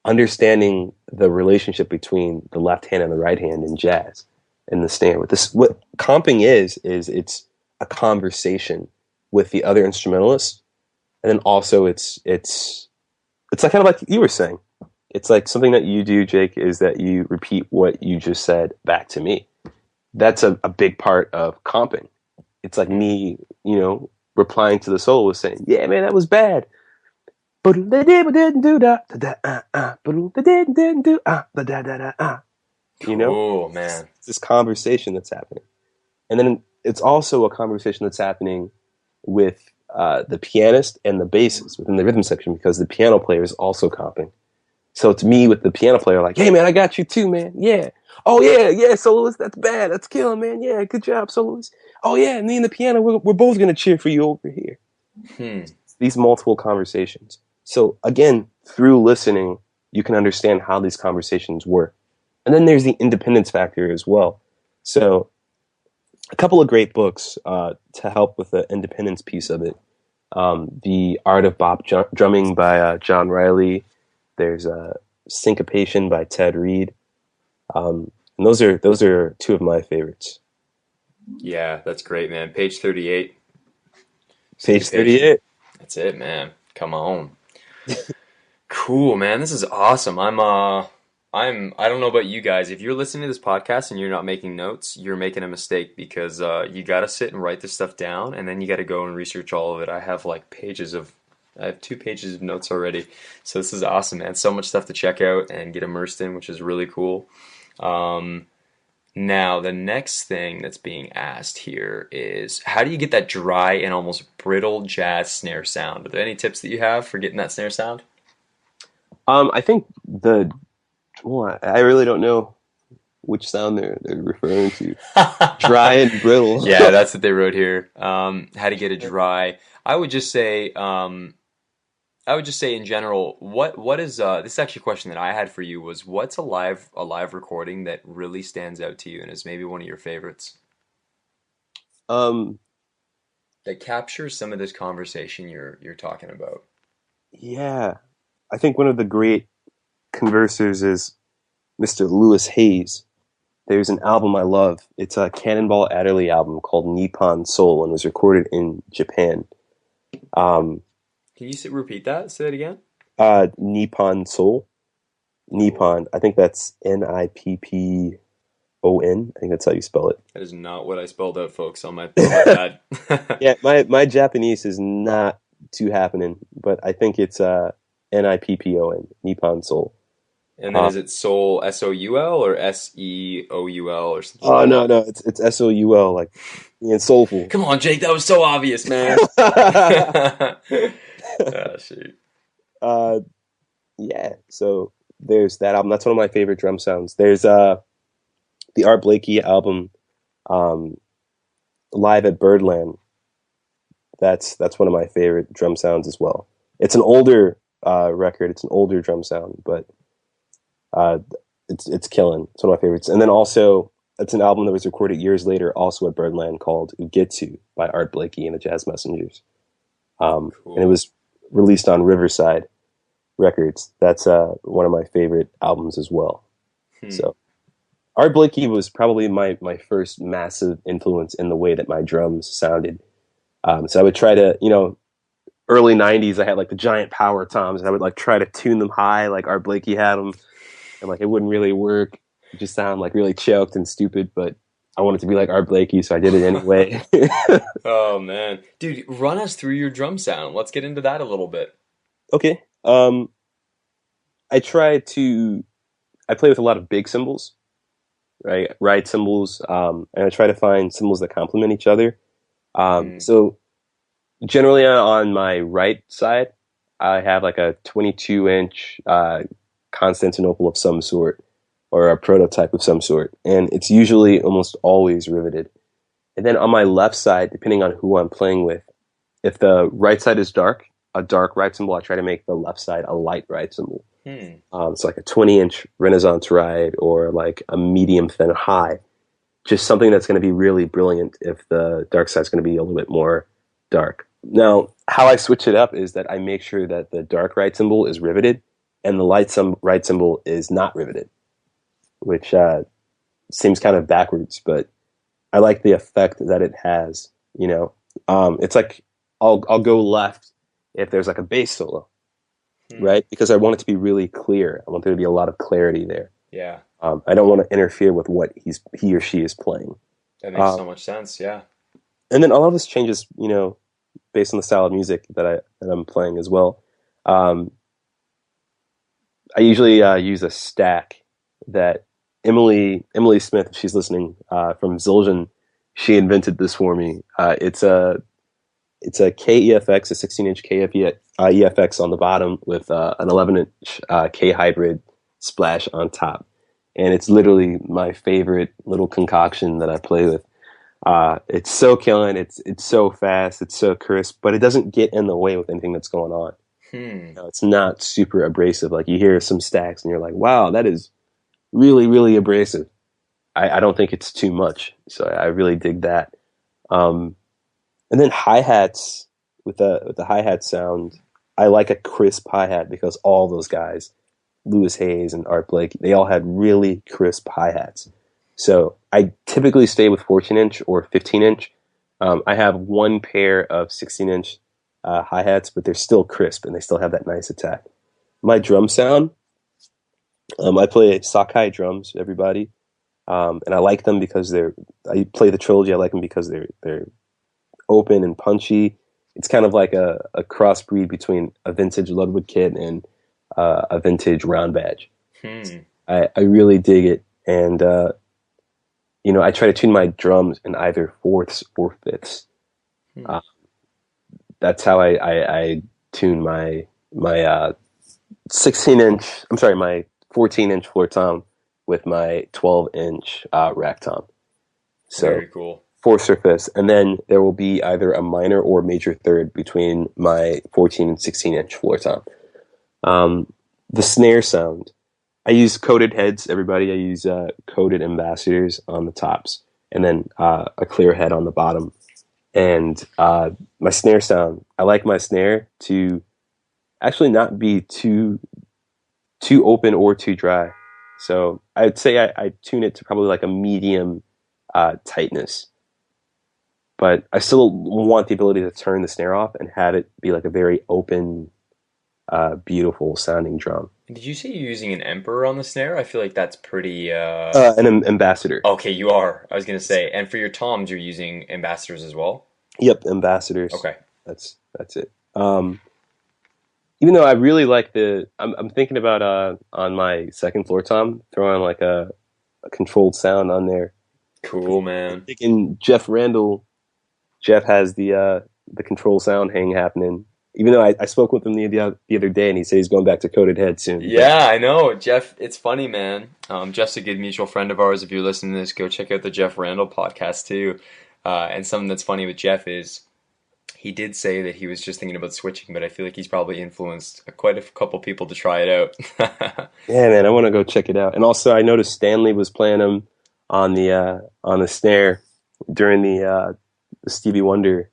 Speaker 1: Understanding the relationship between the left hand and the right hand in jazz and the snare. What comping is it's a conversation with the other instrumentalist, and then also it's like kind of like you were saying. It's like something that you do, Jake, is that you repeat what you just said back to me. That's a big part of comping. It's like me, replying to the soloist saying, "Yeah, man, that was bad."
Speaker 2: Cool,
Speaker 1: It's
Speaker 2: man.
Speaker 1: this conversation that's happening. And then it's also a conversation that's happening with the pianist and the bassist within the rhythm section, because the piano player is also comping. So it's me with the piano player like, "Hey, man, I got you too, man. Yeah. Oh, yeah, yeah, soloist, that's bad. That's killing, man. Yeah, good job, soloist. Oh, yeah, me and the piano, we're both going to cheer for you over here."
Speaker 2: Hmm.
Speaker 1: These multiple conversations. So again, through listening, you can understand how these conversations work. And then there's the independence factor as well. So a couple of great books to help with the independence piece of it. The Art of Bop Drumming by John Riley. There's Syncopation by Ted Reed. And those are two of my favorites.
Speaker 2: Yeah, that's great, man. Page 38,
Speaker 1: Page
Speaker 2: syncopation.
Speaker 1: 38.
Speaker 2: That's it, man. Come on. Cool, man. This is awesome. I don't know about you guys. If you're listening to this podcast and you're not making notes, you're making a mistake because you got to sit and write this stuff down and then you got to go and research all of it. I have 2 pages of notes already. So this is awesome, man. So much stuff to check out and get immersed in, which is really cool. Um, Now, the next thing that's being asked here is how do you get that dry and almost brittle jazz snare sound? Are there any tips that you have for getting that snare sound?
Speaker 1: I think well, I really don't know which sound they're referring to. Dry and brittle.
Speaker 2: Yeah, that's what they wrote here. How to get a dry. I would just say, in general, what is this is actually a question that I had for you was what's a live recording that really stands out to you and is maybe one of your favorites
Speaker 1: um,
Speaker 2: that captures some of this conversation you're talking about?
Speaker 1: yeah, I think one of the great conversers is Mr. Lewis Hayes. There's an album I love. It's a Cannonball Adderley album called Nippon Soul, and was recorded in Japan. Um,
Speaker 2: Can you repeat that? Say that again.
Speaker 1: Nippon Soul.
Speaker 2: Cool.
Speaker 1: Nippon. I think that's Nippon. I think that's how you spell it.
Speaker 2: That is not what I spelled out, folks, on my pad.
Speaker 1: Yeah, my Japanese is not too happening, but I think it's Nippon, Nippon Soul.
Speaker 2: And then
Speaker 1: Uh,
Speaker 2: is it Soul Soul or Seoul or something
Speaker 1: oh
Speaker 2: like
Speaker 1: no,
Speaker 2: that?
Speaker 1: no, it's Soul, like being soulful.
Speaker 2: Come on, Jake, that was so obvious, man. Ah, shoot.
Speaker 1: uh, yeah, so there's that album. That's one of my favorite drum sounds. There's the Art Blakey album, um, Live at Birdland. That's one of my favorite drum sounds as well. It's an older record. It's an older drum sound, but it's killing. It's one of my favorites. And then also, it's an album that was recorded years later, also at Birdland, called "Ugetsu" by Art Blakey and the Jazz Messengers. And it
Speaker 2: Cool.
Speaker 1: was released on Riverside Records. That's one of my favorite albums as well.
Speaker 2: Hmm.
Speaker 1: So Art Blakey was probably my first massive influence in the way that my drums sounded. So I would try to, early 90s, I had like the giant power toms, and I would like try to tune them high like Art Blakey had them, and like it wouldn't really work. It just sound like really choked and stupid, but I wanted to be like Art Blakey, so I did it anyway.
Speaker 2: Oh man, dude, run us through your drum sound. Let's get into that a little bit.
Speaker 1: Okay. I try to I play with a lot of big cymbals, right? Ride cymbals, and I try to find cymbals that complement each other.
Speaker 2: Hmm.
Speaker 1: So generally on my right side, I have like a 22-inch Constantinople of some sort, or a prototype of some sort, and it's usually almost always riveted. And then on my left side, depending on who I'm playing with, if the right side is dark, a dark right cymbal, I try to make the left side a light right cymbal.
Speaker 2: Hmm.
Speaker 1: It's like a 20-inch Renaissance ride, or like a medium thin high. Just something that's going to be really brilliant if the dark side's going to be a little bit more dark. Now, how I switch it up is that I make sure that the dark right cymbal is riveted and the right cymbal is not riveted, which seems kind of backwards, but I like the effect that it has. It's like I'll go left if there's like a bass solo,
Speaker 2: Hmm.
Speaker 1: right? Because I want it to be really clear. I want there to be a lot of clarity there.
Speaker 2: Yeah,
Speaker 1: I don't want to interfere with what he or she is playing.
Speaker 2: that makes
Speaker 1: Um,
Speaker 2: so much sense. Yeah.
Speaker 1: and then a lot of this changes, based on the style of music that I'm playing as well. Um, I usually use a stack that Emily Smith, if she's listening, from Zildjian, she invented this for me. It's a KEFX, a 16-inch EFX on the bottom with an 11-inch K hybrid splash on top, and it's literally my favorite little concoction that I play with. It's so killing. It's so fast. It's so crisp, but it doesn't get in the way with anything that's going on.
Speaker 2: Hmm.
Speaker 1: It's not super abrasive. Like you hear some stacks and you're like, wow, that is really, really abrasive. I don't think it's too much. So I really dig that. Um, and then hi-hats with the hi-hat sound. I like a crisp hi-hat because all those guys, Lewis Hayes and Art Blake, they all had really crisp hi-hats. So I typically stay with 14-inch or 15-inch. I have one pair of 16-inch hi-hats, but they're still crisp and they still have that nice attack. My drum sound, I play Sakai drums, everybody, and I like them because I play the trilogy. I like them because they're open and punchy. It's kind of like a crossbreed between a vintage Ludwig kit and a vintage round badge.
Speaker 2: Hmm.
Speaker 1: I really dig it, and I try to tune my drums in either fourths or fifths.
Speaker 2: Hmm.
Speaker 1: Uh, that's how I tune my 16-inch. I'm sorry, my 14-inch floor tom with my 12-inch rack tom. So
Speaker 2: Very cool.
Speaker 1: fourths or fifths, and then there will be either a minor or major third between my 14 and 16-inch floor tom. The snare sound. I use coated heads, everybody. I use coated ambassadors on the tops, and then a clear head on the bottom. And my snare sound, I like my snare to actually not be too open or too dry. So I'd say I tune it to probably like a medium tightness, but I still want the ability to turn the snare off and have it be like a very open, beautiful sounding drum.
Speaker 2: Did you say you're using an emperor on the snare? I feel like that's pretty.
Speaker 1: An ambassador.
Speaker 2: Okay, you are. I was gonna say, and for your toms, you're using ambassadors as well.
Speaker 1: Yep, ambassadors.
Speaker 2: Okay.
Speaker 1: That's it. Even though I really like I'm thinking about on my second floor tom throwing like a controlled sound on there.
Speaker 2: Cool, man.
Speaker 1: Thinking Jeff Randall. Jeff has the control sound hang happening. Even though I spoke with him the other day and he said he's going back to coated head soon.
Speaker 2: Yeah, I know. Jeff, it's funny, man. Jeff's a good mutual friend of ours. If you're listening to this, go check out the Jeff Randall podcast too. And something that's funny with Jeff is He did say that he was just thinking about switching, but I feel like he's probably influenced quite a couple people to try it out.
Speaker 1: Yeah, man, I want to go check it out. And also, I noticed Stanley was playing them on the snare during the Stevie Wonder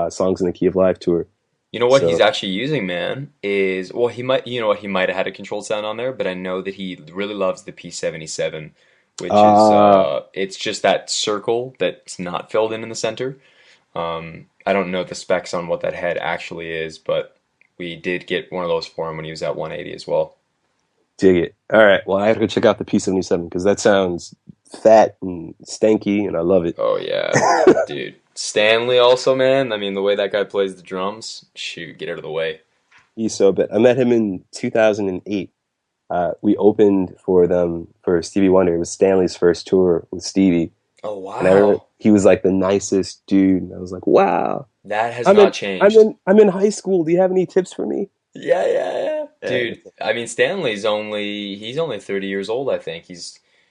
Speaker 1: Songs in the Key of Life tour.
Speaker 2: You know what he's
Speaker 1: So,
Speaker 2: actually using, man, is well he might you know what he might have had a controlled sound on there, but I know that he really loves the P77, which is
Speaker 1: uh,
Speaker 2: it's just that circle that's not filled in the center. I don't know the specs on what that head actually is, but we did get one of those for him when he was at 180 as well.
Speaker 1: dig it. All right, well, I have to go check out the P77 because that sounds fat and stanky, and I love it.
Speaker 2: Oh yeah, dude. Stanley also, man. I mean, the way that guy plays the drums, shoot, get out of the way.
Speaker 1: He's so bad. I met him in 2008. We opened for them for Stevie Wonder. It was Stanley's first tour with Stevie,
Speaker 2: Oh
Speaker 1: and I remember
Speaker 2: wow,
Speaker 1: he was like the nicest dude. And I was like, "Wow,
Speaker 2: that has
Speaker 1: I'm
Speaker 2: not
Speaker 1: in,
Speaker 2: changed.
Speaker 1: I'm in high school. Do you have any tips for me?"
Speaker 2: Yeah, yeah, yeah.
Speaker 1: Yeah,
Speaker 2: Dude, I mean he's only 30 years old, I think.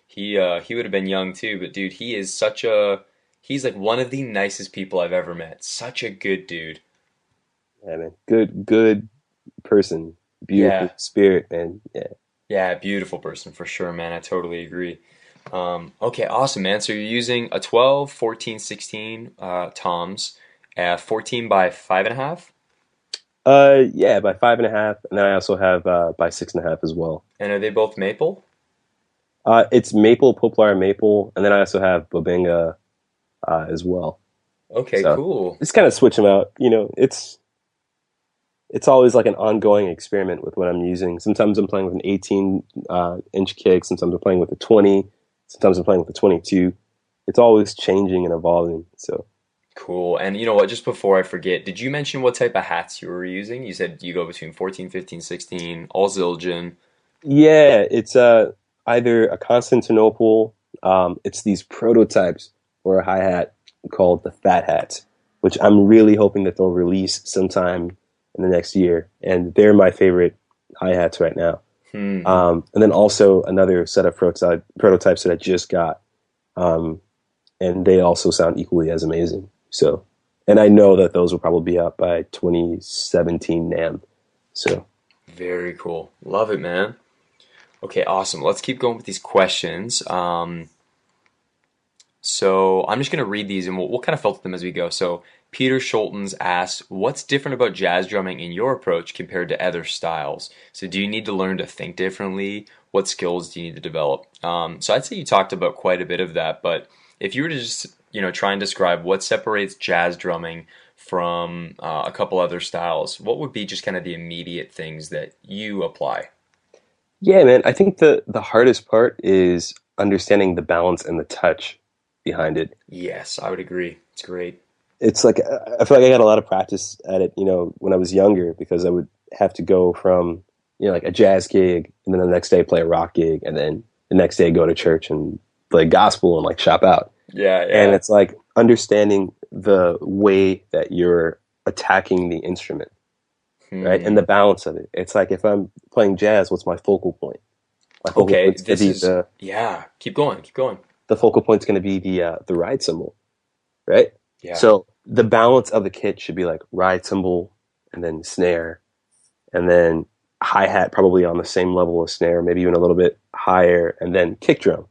Speaker 2: He would have been young too, but dude, he's like one of the nicest people I've ever met. Such a good dude.
Speaker 1: yeah, man. Good person. Beautiful
Speaker 2: Yeah.
Speaker 1: spirit, man. Yeah.
Speaker 2: Yeah, beautiful person for sure, man. I totally agree. Okay, awesome, man. So you're using a 12, 14, 16 toms, 14 by 5.5,
Speaker 1: Yeah, by 5.5, and then I also have by 6.5 as well.
Speaker 2: and are they both maple?
Speaker 1: It's maple, poplar maple, and then I also have Bobinga as well.
Speaker 2: Okay,
Speaker 1: So
Speaker 2: cool.
Speaker 1: just kind of switch them out. You know, it's always like an ongoing experiment with what I'm using. Sometimes I'm playing with an 18 inch kick. Sometimes I'm playing with a 20. Sometimes I'm playing with a 22. It's always changing and evolving. So
Speaker 2: Cool. And you know what, just before I forget, did you mention what type of hats you were using? You said you go between 14, 15, 16, all Zildjian.
Speaker 1: yeah, it's either a Constantinople. It's these prototypes for a hi hat called the Fat Hats, which I'm really hoping that they'll release sometime in the next year, and they're my favorite hi hats right now.
Speaker 2: Hmm.
Speaker 1: And then also another set of prototypes that I just got, um, and they also sound equally as amazing. So, and I know that those will probably be out by 2017 NAMM. So,
Speaker 2: Very cool. Love it, man. Okay, awesome. Let's keep going with these questions. So I'm just going to read these and we'll kind of filter them as we go. So Peter Schultens asks, what's different about jazz drumming in your approach compared to other styles? So do you need to learn to think differently? What skills do you need to develop? So I'd say you talked about quite a bit of that, but if you were to just, try and describe what separates jazz drumming from a couple other styles, what would be just kind of the immediate things that you apply?
Speaker 1: yeah, man, I think the hardest part is understanding the balance and the touch behind it.
Speaker 2: Yes, I would agree. It's great.
Speaker 1: It's like I feel like I got a lot of practice at it, when I was younger because I would have to go from, like a jazz gig and then the next day play a rock gig and then the next day go to church and play gospel and like shop out.
Speaker 2: Yeah,
Speaker 1: And
Speaker 2: yeah.
Speaker 1: it's like understanding the way that you're attacking the instrument, right? And the
Speaker 2: Hmm.
Speaker 1: balance of it. It's like if I'm playing jazz, what's my focal point? My focal
Speaker 2: Okay,
Speaker 1: point's going to
Speaker 2: this
Speaker 1: be
Speaker 2: is yeah. Keep going, keep going.
Speaker 1: the focal point's going to be the ride cymbal, right?
Speaker 2: Yeah,
Speaker 1: So the balance of the kit should be like ride cymbal and then snare and then hi-hat probably on the same level as snare, maybe even a little bit higher, and then kick drum.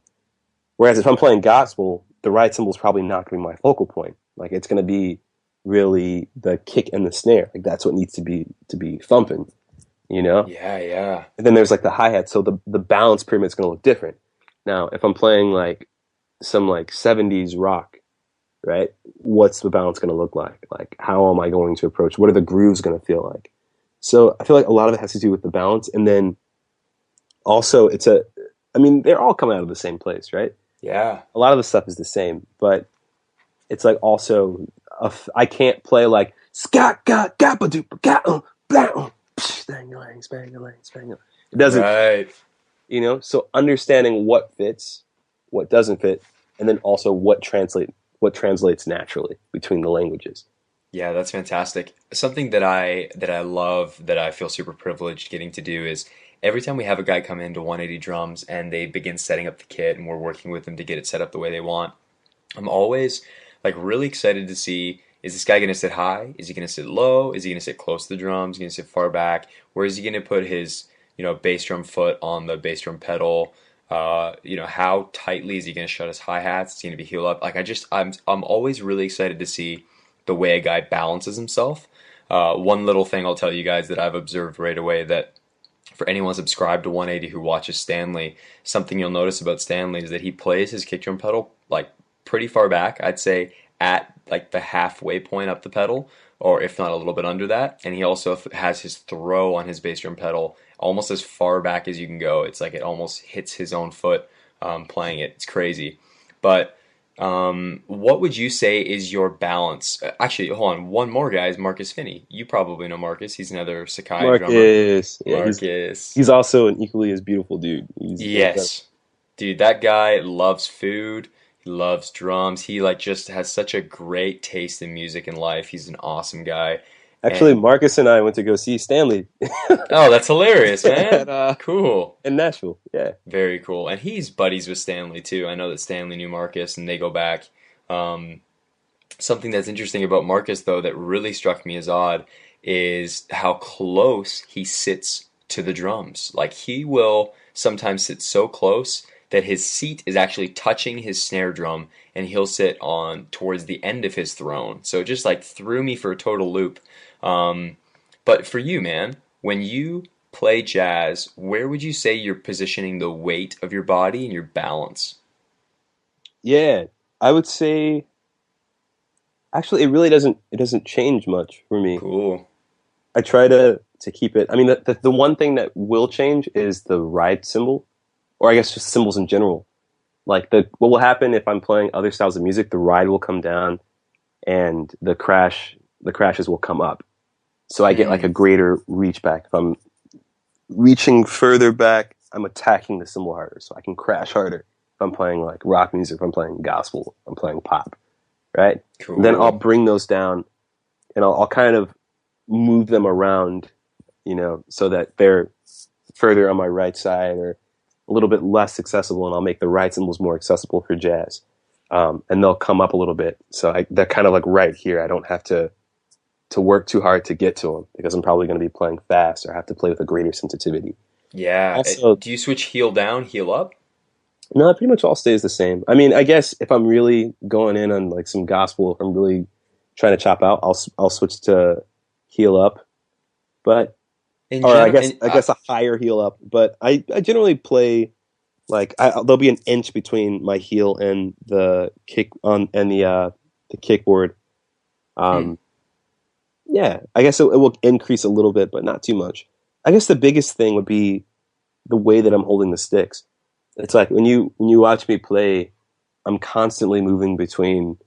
Speaker 1: Whereas if I'm playing gospel, the ride cymbal is probably not going to be my focal point. Like it's going to be really the kick and the snare. Like that's what needs to be thumping, you know.
Speaker 2: yeah, yeah.
Speaker 1: And then there's like the hi-hat, so the balance pyramid's going to look different. Now, if I'm playing like some like 70s rock, right? What's the balance going to look like? Like how am I going to approach? What are the grooves going to feel like? So I feel like a lot of it has to do with the balance, and then also I mean, they're all coming out of the same place, right?
Speaker 2: Yeah.
Speaker 1: A lot of the stuff is the same, but it's like also I can't play like scat got gapadoop gat blah spang-a-lang spang-a-lang spang-a-lang. It doesn't,
Speaker 2: Right.
Speaker 1: so understanding what fits, what doesn't fit, and then also what translates naturally between the languages.
Speaker 2: Yeah, that's fantastic. Something that I love that I feel super privileged getting to do is every time we have a guy come into 180 drums and they begin setting up the kit and we're working with them to get it set up the way they want, I'm always like really excited to see is this guy going to sit high? Is he going to sit low? Is he going to sit close to the drums? Is he going to sit far back? Where is he going to put his, bass drum foot on the bass drum pedal? How tightly is he going to shut his hi-hats? Is he going to be heel up? Like I'm always really excited to see the way a guy balances himself. One little thing I'll tell you guys that I've observed right away, that for anyone subscribed to 180 who watches Stanley, something you'll notice about Stanley is that he plays his kick drum pedal like pretty far back. I'd say at like the halfway point up the pedal, or if not a little bit under that. And he also has his throw on his bass drum pedal almost as far back as you can go. It's like it almost hits his own foot playing it. It's crazy. But what would you say is your balance? Actually, hold on. One more guy is Marcus Finney. You probably know Marcus. He's another Sakai drummer.
Speaker 1: Yeah,
Speaker 2: Marcus.
Speaker 1: He's also an equally as beautiful dude.
Speaker 2: Yes. Dude, that guy loves food. He loves drums. He just has such a great taste in music and life. He's an awesome guy.
Speaker 1: Actually, Marcus and I went to go see Stanley.
Speaker 2: Oh, that's hilarious, man. Cool.
Speaker 1: In Nashville, yeah.
Speaker 2: Very cool. And he's buddies with Stanley, too. I know that Stanley knew Marcus, and they go back. Something that's interesting about Marcus, though, that really struck me as odd is how close he sits to the drums. Like, he will sometimes sit so close that his seat is actually touching his snare drum, and he'll sit on towards the end of his throne. So it just threw me for a total loop. But for you, man, when you play jazz, where would you say you're positioning the weight of your body and your balance?
Speaker 1: Yeah, I would say actually it doesn't change much for me.
Speaker 2: Cool.
Speaker 1: I try to keep it. I mean, the one thing that will change is the ride cymbal, or I guess just cymbals in general. Like what will happen if I'm playing other styles of music, the ride will come down and the crashes will come up. So I get a greater reach back. If I'm reaching further back, I'm attacking the cymbal harder, so I can crash harder. If I'm playing rock music, if I'm playing gospel, if I'm playing pop, right?
Speaker 2: Cool.
Speaker 1: Then I'll bring those down, and I'll kind of move them around, so that they're further on my right side or a little bit less accessible, and I'll make the ride cymbals more accessible for jazz. And they'll come up a little bit, so they're kind of right here. I don't have to work too hard to get to them because I'm probably going to be playing fast or have to play with a greater sensitivity.
Speaker 2: Yeah.
Speaker 1: Also,
Speaker 2: do you switch heel down, heel up?
Speaker 1: No, it pretty much all stays the same. I mean, I guess if I'm really going in on some gospel, if I'm really trying to chop out, I'll switch to heel up. But I guess a higher heel up. But I generally play there'll be an inch between my heel and the kick on and the kickboard. Yeah, I guess it will increase a little bit, but not too much. I guess the biggest thing would be the way that I'm holding the sticks. It's like when you watch me play, I'm constantly moving between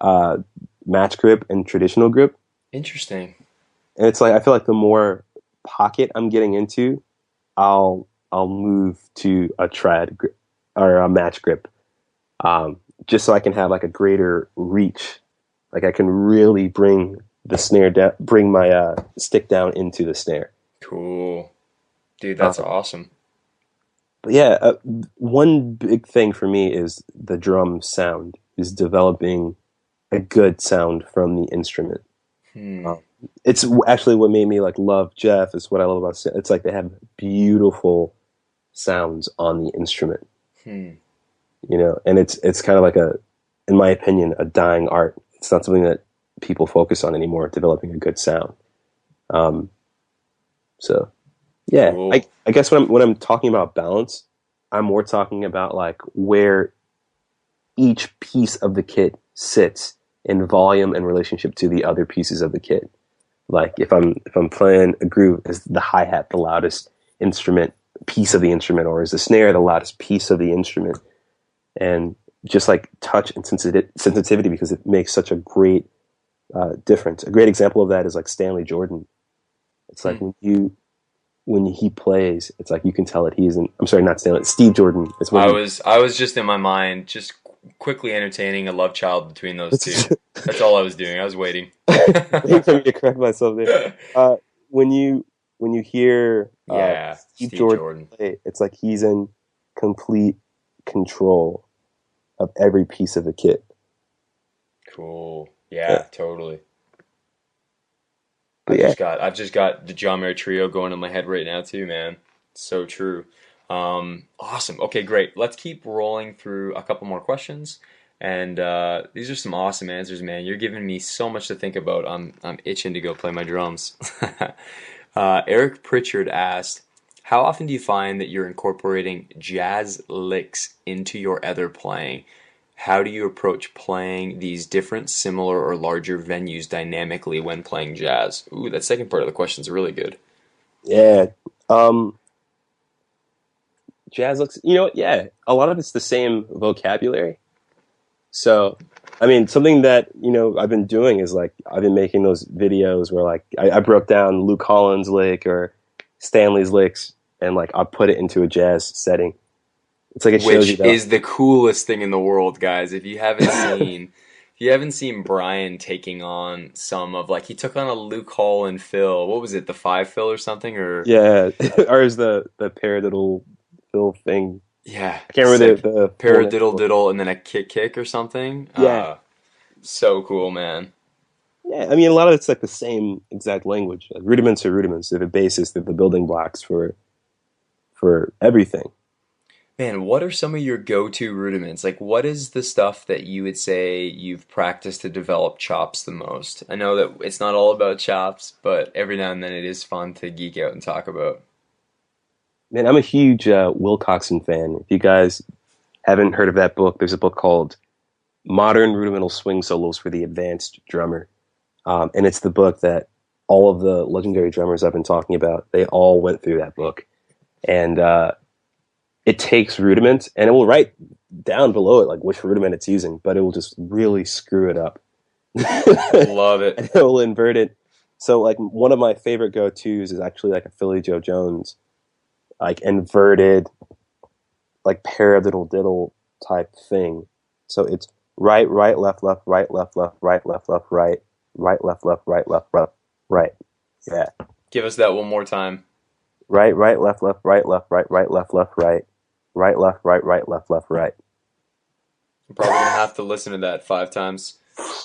Speaker 1: match grip and traditional grip.
Speaker 2: Interesting.
Speaker 1: And it's I feel like the more pocket I'm getting into, I'll move to a trad grip or a match grip, just so I can have a greater reach. I can really bring the snare down, bring my stick down into the snare.
Speaker 2: Cool, dude. That's awesome.
Speaker 1: But yeah, one big thing for me is the drum sound, is developing a good sound from the instrument. It's actually what made me love Jeff. Is what I love about it. It's they have beautiful sounds on the instrument. And it's kind of in my opinion, a dying art. It's not something that people focus on anymore, developing a good sound. So yeah, cool. I guess when I'm talking about balance, I'm more talking about where each piece of the kit sits in volume and relationship to the other pieces of the kit. If I'm playing a groove, is the hi-hat the loudest piece of the instrument, or is the snare the loudest piece of the instrument? And just touch and sensitivity, because it makes such a great difference. A great example of that is Stanley Jordan. It's when he plays, it's you can tell that I'm sorry, not Stanley, Steve Jordan.
Speaker 2: I was just in my mind, just quickly entertaining a love child between those two. That's all I was doing. I was waiting.
Speaker 1: Waiting for me to correct myself there. When you hear Steve Jordan play, it's he's in complete control of every piece of the kit.
Speaker 2: Cool. Yeah,
Speaker 1: Yeah.
Speaker 2: totally.
Speaker 1: But yeah,
Speaker 2: I've just got the John Mayer trio going in my head right now too, man. So true. Awesome. Okay, great. Let's keep rolling through a couple more questions. And these are some awesome answers, man. You're giving me so much to think about. I'm itching to go play my drums. Eric Pritchard asked, "How often do you find that you're incorporating jazz licks into your other playing? How do you approach playing these different, similar, or larger venues dynamically when playing jazz?" Ooh, that second part of the question is really good.
Speaker 1: yeah. Um, Jazz looks, you know what? Yeah, a lot of it's the same vocabulary. So, I mean, something that, I've been doing is like, I've been making those videos where like, I broke down Luke Collins' lick or Stanley's licks and like, I put it into a jazz setting. It's like, it shows you
Speaker 2: Which
Speaker 1: that.
Speaker 2: is the coolest thing in the world, guys. If you haven't seen Brian taking on some of like he took on a Luke Hall and Phil. What was it, the five Phil or something? Or
Speaker 1: Yeah. Or is the paradiddle fill thing.
Speaker 2: yeah,
Speaker 1: I can't remember
Speaker 2: sick.
Speaker 1: the full name
Speaker 2: Paradiddle
Speaker 1: for it.
Speaker 2: diddle and then a kick kick or something.
Speaker 1: Yeah.
Speaker 2: So cool, man.
Speaker 1: Yeah. I mean, a lot of it's like the same exact language. Like, rudiments are rudiments. They're the basis, they're the building blocks for everything.
Speaker 2: Man, what are some of your go-to rudiments? Like, what is the stuff that you would say you've practiced to develop chops the most? I know that it's not all about chops, but every now and then it is fun to geek out and talk about.
Speaker 1: Man, I'm a huge Wilcoxon fan. If you guys haven't heard of that book, there's a book called Modern Rudimental Swing Solos for the Advanced Drummer. And it's the book that all of the legendary drummers I've been talking about, they all went through that book. And it takes rudiments and it will write down below it like which rudiment it's using, but it will just really screw it up.
Speaker 2: Love it.
Speaker 1: And it will invert it. So like one of my favorite go-tos is actually like a Philly Joe Jones, like inverted, like paradiddle diddle type thing. So it's right, right, left, left, right, left, left, right, left, left, right, right, left, left, right, left, left, right. Yeah.
Speaker 2: Give us that one more time.
Speaker 1: Right, right, left, left, right, left, right, right, left, left, right, right, left, right, left, left, right.
Speaker 2: I'm probably gonna have to listen to that 5 times.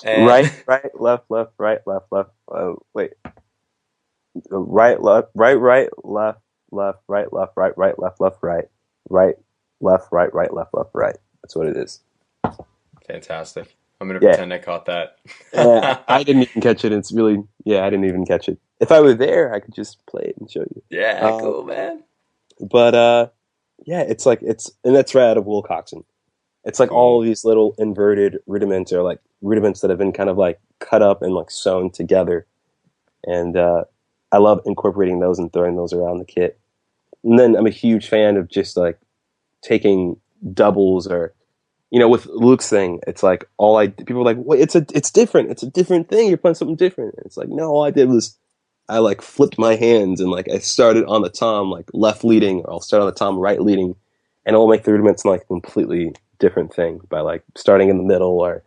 Speaker 2: And
Speaker 1: Right, right, left, left, right, left, left. Wait. Right, left, right, right, left, left, right, left, right, right, left, left, right, right, left, right, left, left, right. That's what it is.
Speaker 2: fantastic. I'm gonna
Speaker 1: Yeah.
Speaker 2: pretend I caught that.
Speaker 1: I didn't even catch it. It's really, yeah, I didn't even catch it. If I were there, I could just play it and show you.
Speaker 2: Yeah, cool, man.
Speaker 1: But yeah, it's like and that's right out of Wilcoxon. It's like all
Speaker 2: Cool.
Speaker 1: of these little inverted rudiments are like rudiments that have been kind of like cut up and like sewn together. And I love incorporating those and throwing those around the kit. And then I'm a huge fan of just like taking doubles or, with Luke's thing, it's like people are like, wait, it's different. It's a different thing. You're playing something different. And it's like, no, all I did was I like flipped my hands and like I started on the tom like left leading, or I'll start on the tom right leading, and it'll make the rudiments like a completely different thing by like starting in the middle or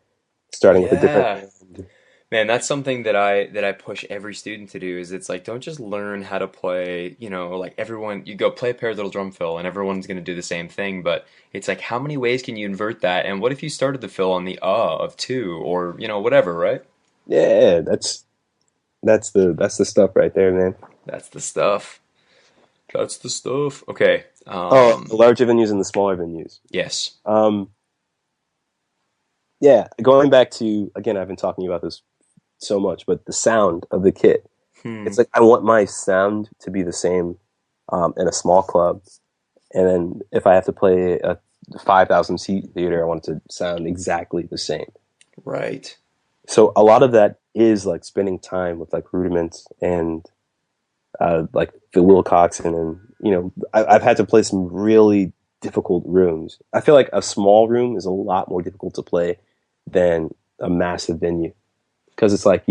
Speaker 1: starting with a different
Speaker 2: Yeah.
Speaker 1: hand.
Speaker 2: Man, that's something that I push every student to do is it's like don't just learn how to play, like everyone you go play a paradiddle drum fill and everyone's going to do the same thing, but it's like how many ways can you invert that? And what if you started the fill on the of two or, whatever, right?
Speaker 1: Yeah, that's the stuff right there, man.
Speaker 2: That's the stuff. That's the stuff. Okay.
Speaker 1: Oh, the larger venues and the smaller venues.
Speaker 2: Yes.
Speaker 1: Yeah, going back to again, I've been talking about this so much, but the sound of the kit.
Speaker 2: Hmm.
Speaker 1: It's like I want my sound to be the same in a small club, and then if I have to play a 5,000 seat theater, I want it to sound exactly the same.
Speaker 2: Right.
Speaker 1: So a lot of that is like spending time with like rudiments and like the Wilcoxon, and I've had to play some really difficult rooms. I feel like a small room is a lot more difficult to play than a massive venue because it's like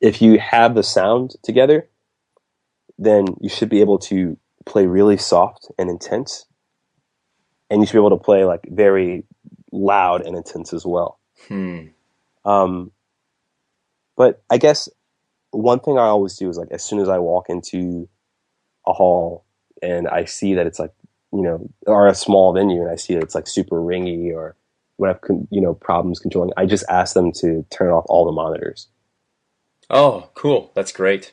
Speaker 1: if you have the sound together, then you should be able to play really soft and intense, and you should be able to play like very loud and intense as well.
Speaker 2: Hmm.
Speaker 1: Um, but I guess one thing I always do is like as soon as I walk into a hall and I see that it's like or a small venue and I see that it's like super ringy or when I've problems controlling, I just ask them to turn off all the monitors.
Speaker 2: Oh, cool. That's great.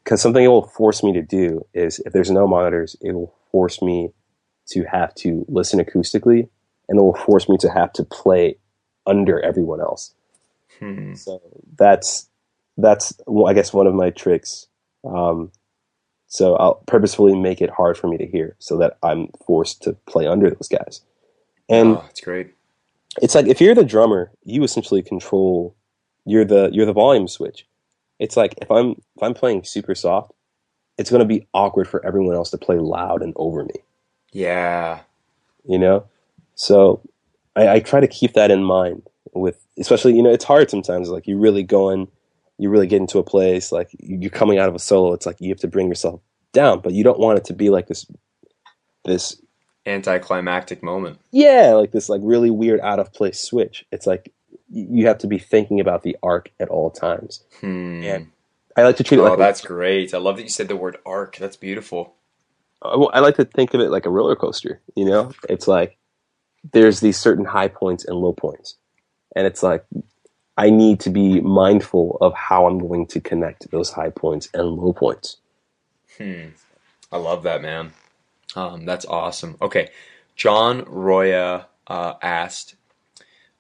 Speaker 1: Because something it will force me to do is, if there's no monitors, it will force me to have to listen acoustically, and it will force me to have to play under everyone else. So that's well, I guess one of my tricks. So I'll purposefully make it hard for me to hear, so that I'm forced to play under those guys. And
Speaker 2: Oh, that's great.
Speaker 1: it's like, if you're the drummer, you essentially control. You're the volume switch. It's like, if I'm playing super soft, it's going to be awkward for everyone else to play loud and over me.
Speaker 2: Yeah.
Speaker 1: So I try to keep that in mind with, especially, it's hard sometimes. Like, you really get into a place, like you're coming out of a solo. It's like you have to bring yourself down, but you don't want it to be like this
Speaker 2: Anticlimactic moment.
Speaker 1: yeah, like this like really weird out of place switch. It's like you have to be thinking about the arc at all times. And I like to treat it like
Speaker 2: that's great. I love that you said the word arc. That's beautiful.
Speaker 1: I like to think of it like a roller coaster. It's like there's these certain high points and low points, and it's like I need to be mindful of how I'm going to connect those high points and low points.
Speaker 2: I love that, man. That's awesome. Okay, John Roya asked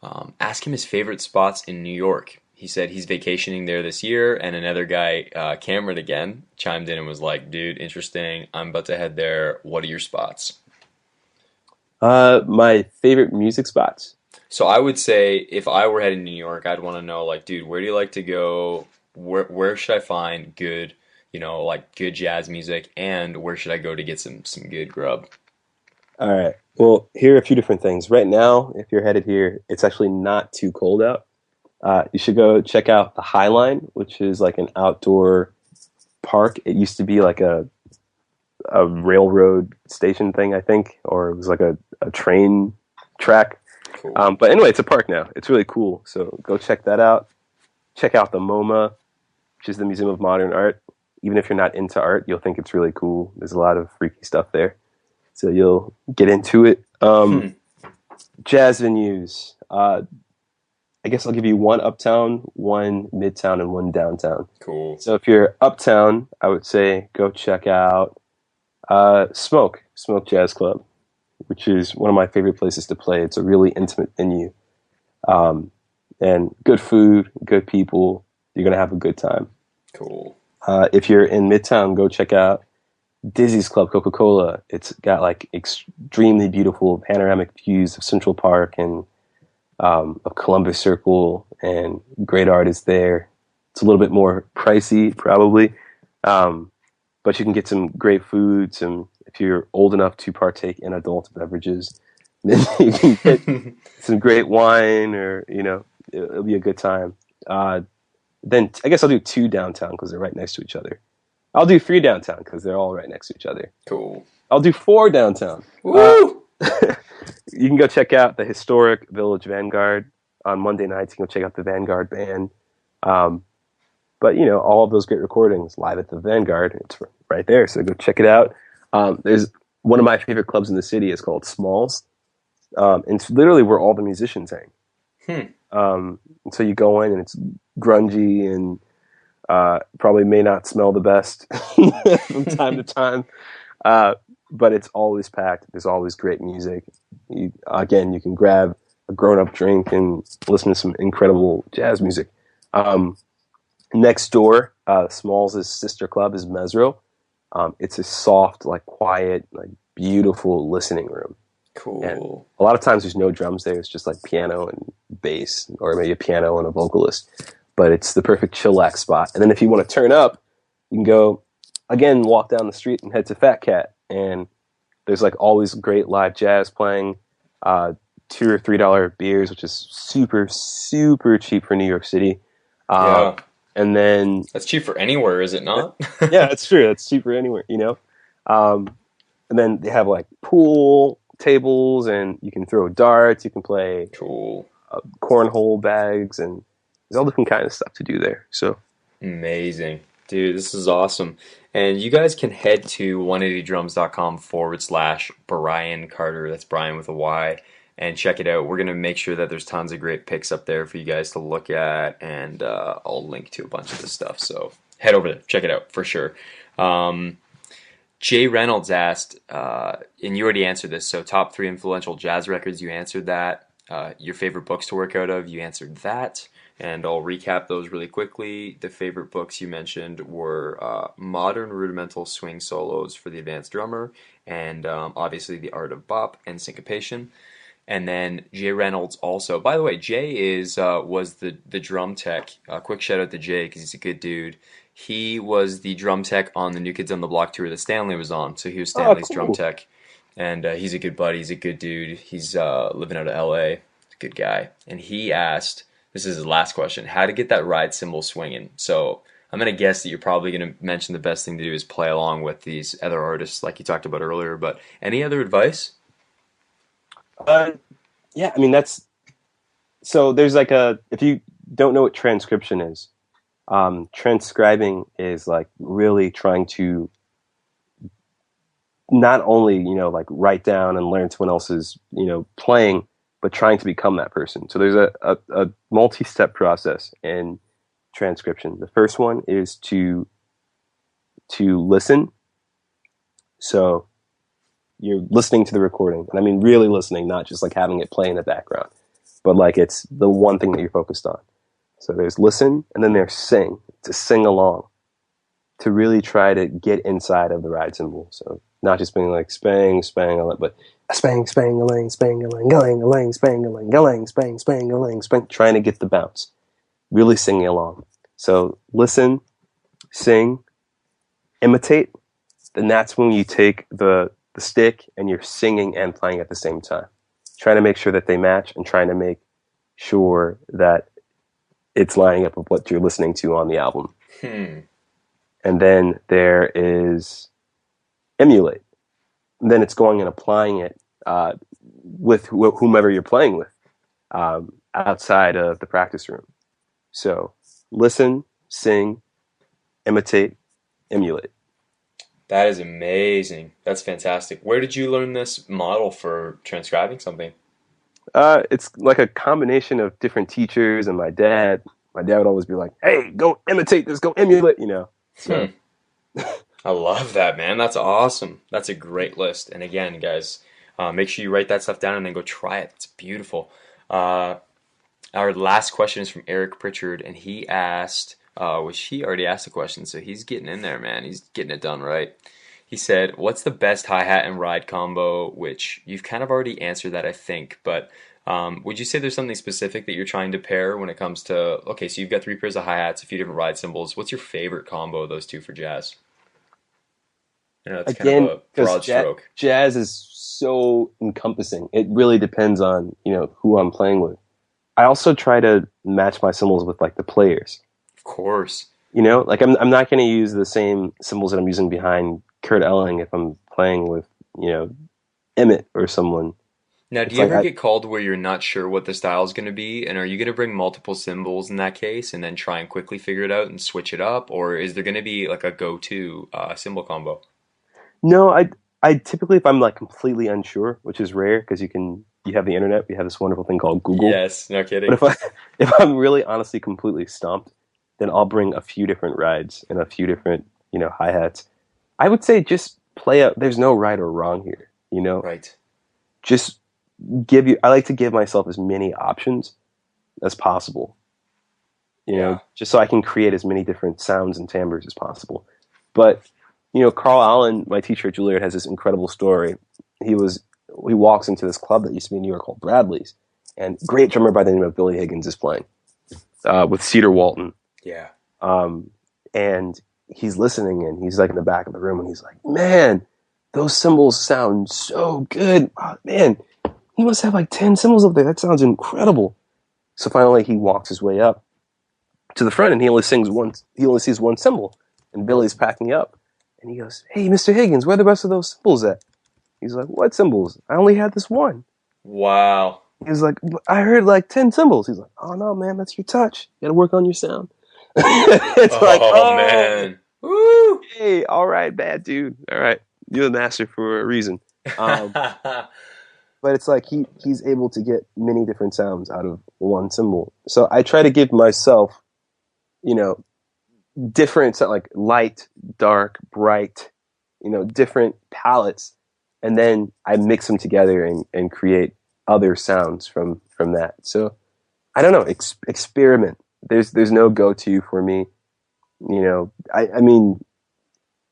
Speaker 2: him his favorite spots in New York. He said he's vacationing there this year, and another guy, Cameron again, chimed in and was like, dude, interesting. I'm about to head there. What are your spots?
Speaker 1: My favorite music spots.
Speaker 2: So I would say, if I were heading to New York, I'd want to know, like, dude, where do you like to go? Where should I find good, like good jazz music, and where should I go to get some good grub?
Speaker 1: All right. Well, here are a few different things. Right now, if you're headed here, it's actually not too cold out. You should go check out the High Line, which is like an outdoor park. It used to be like a railroad station thing, I think, or it was like a train track.
Speaker 2: Cool.
Speaker 1: But anyway, it's a park now. It's really cool. So go check that out. Check out the MoMA, which is the Museum of Modern Art. Even if you're not into art, you'll think it's really cool. There's a lot of freaky stuff there. So you'll get into it. Jazz venues. I guess I'll give you one uptown, one midtown, and one downtown.
Speaker 2: Cool.
Speaker 1: So if you're uptown, I would say go check out Smoke Jazz Club, which is one of my favorite places to play. It's a really intimate venue. And good food, good people. You're going to have a good time.
Speaker 2: Cool.
Speaker 1: If you're in Midtown, go check out Dizzy's Club Coca-Cola. It's got like extremely beautiful panoramic views of Central Park and of Columbus Circle, and great art is there. It's a little bit more pricey, probably, but you can get some great food. If you're old enough to partake in adult beverages, then you can get some great wine, or it'll be a good time. Then I guess I'll do 2 downtown because they're right next to each other. I'll do 3 downtown because they're all right next to each other.
Speaker 2: Cool.
Speaker 1: I'll do 4 downtown.
Speaker 2: Woo!
Speaker 1: You can go check out the historic Village Vanguard on Monday nights. You can go check out the Vanguard Band. But all of those great recordings live at the Vanguard. It's right there, so go check it out. There's one of my favorite clubs in the city. It's called Smalls. And it's literally where all the musicians hang. So you go in and it's grungy and probably may not smell the best from time to time. But it's always packed. There's always great music. You can grab a grown-up drink and listen to some incredible jazz music. Next door, Smalls' sister club is Mesro. It's a soft, like quiet, like beautiful listening room.
Speaker 2: Cool.
Speaker 1: And a lot of times there's no drums there. It's just like piano and bass, or maybe a piano and a vocalist. But it's the perfect chillax spot. And then if you want to turn up, you can go, again, walk down the street and head to Fat Cat. And there's like always great live jazz playing, $2 or $3 beers, which is super, super cheap for New York City.
Speaker 2: Yeah.
Speaker 1: And then
Speaker 2: that's cheap for anywhere, is it not?
Speaker 1: Yeah, that's true. That's cheaper anywhere, And then they have like pool tables, and you can throw darts. You can play
Speaker 2: cool
Speaker 1: cornhole bags, and there's all different kind of stuff to do there. So
Speaker 2: amazing, dude. This is awesome. And you guys can head to 180drums.com/Bryan Carter. That's Bryan with a Y. and check it out. We're going to make sure that there's tons of great picks up there for you guys to look at, and I'll link to a bunch of this stuff. So head over there, check it out for sure. Jay Reynolds asked, and you already answered this, so top 3 influential jazz records, you answered that. Your favorite books to work out of, you answered that. And I'll recap those really quickly. The favorite books you mentioned were Modern Rudimental Swing Solos for the Advanced Drummer, and obviously The Art of Bop and Syncopation. And then Jay Reynolds also. By the way, Jay was the drum tech. Quick shout out to Jay because he's a good dude. He was the drum tech on the New Kids on the Block tour that Stanley was on. So he was Stanley's drum tech. And he's a good buddy. He's a good dude. He's living out of LA. He's a good guy. And he asked, this is his last question, how to get that ride cymbal swinging. So I'm going to guess that you're probably going to mention the best thing to do is play along with these other artists like you talked about earlier. But any other advice?
Speaker 1: Yeah, I mean, so there's like if you don't know what transcription is, transcribing is like really trying to not only, like write down and learn someone else's, playing, but trying to become that person. So there's a multi-step process in transcription. The first one is to listen. So you're listening to the recording, and I mean really listening, not just like having it play in the background, but like it's the one thing that you're focused on. So there's listen, and then there's sing, to sing along, to really try to get inside of the ride cymbal. So not just being like spang, spang, but spang, spang, a lang, spang, a lang, spang, a lang, spang, spang, a lang, spang, trying to get the bounce, really singing along. So listen, sing, imitate, then that's when you take the stick and you're singing and playing at the same time. Trying to make sure that they match and trying to make sure that it's lining up with what you're listening to on the album. And then there is emulate. And then it's going and applying it with whomever you're playing with outside of the practice room. So listen, sing, imitate, emulate.
Speaker 2: That is amazing. That's fantastic. Where did you learn this model for transcribing something?
Speaker 1: It's like a combination of different teachers and my dad. My dad would always be like, "Hey, go imitate this, go emulate," So.
Speaker 2: I love that, man. That's awesome. That's a great list. And again, guys, make sure you write that stuff down and then go try it. It's beautiful. Our last question is from Eric Pritchard, and he asked, which he already asked the question, so he's getting in there, man. He's getting it done right. He said, what's the best hi-hat and ride combo? Which you've kind of already answered that, I think, but would you say there's something specific that you're trying to pair when it comes to, okay, so you've got 3 pairs of hi-hats, a few different ride cymbals. What's your favorite combo of those 2 for jazz? I know that's
Speaker 1: Again,
Speaker 2: kind of a broad stroke.
Speaker 1: Jazz is so encompassing. It really depends on, who I'm playing with. I also try to match my cymbals with like the players.
Speaker 2: Of course.
Speaker 1: Like I'm not going to use the same cymbals that I'm using behind Kurt Elling if I'm playing with, Emmett or someone.
Speaker 2: Now, do you ever get called where you're not sure what the style is going to be? And are you going to bring multiple cymbals in that case and then try and quickly figure it out and switch it up? Or is there going to be like a go-to cymbal combo?
Speaker 1: No, I typically, if I'm like completely unsure, which is rare because you have the internet, we have this wonderful thing called Google.
Speaker 2: Yes, no kidding.
Speaker 1: But if I'm really honestly completely stumped, then I'll bring a few different rides and a few different, hi-hats. I would say just play out. There's no right or wrong here,
Speaker 2: Right.
Speaker 1: Just I like to give myself as many options as possible, just so I can create as many different sounds and timbres as possible. But, Carl Allen, my teacher at Juilliard, has this incredible story. He walks into this club that used to be in New York called Bradley's, and a great drummer by the name of Billy Higgins is playing with Cedar Walton.
Speaker 2: Yeah.
Speaker 1: And he's listening, and he's like in the back of the room, and he's like, "Man, those cymbals sound so good. Oh, man, he must have like 10 cymbals up there. That sounds incredible." So finally, he walks his way up to the front, and he only sees one cymbal, and Billy's packing up, and he goes, "Hey, Mr. Higgins, where are the rest of those cymbals at?" He's like, "What cymbals? I only had this one."
Speaker 2: Wow.
Speaker 1: He's like, "I heard like 10 cymbals." He's like, "Oh no, man, that's your touch. You gotta work on your sound." It's oh
Speaker 2: man. Woo!
Speaker 1: Hey, all right, bad dude. All right, you're the master for a reason. but it's like he's able to get many different sounds out of one cymbal. So I try to give myself, you know, different like light, dark, bright, different palettes, and then I mix them together and create other sounds from that. So I don't know, experiment. There's no go-to for me. I mean,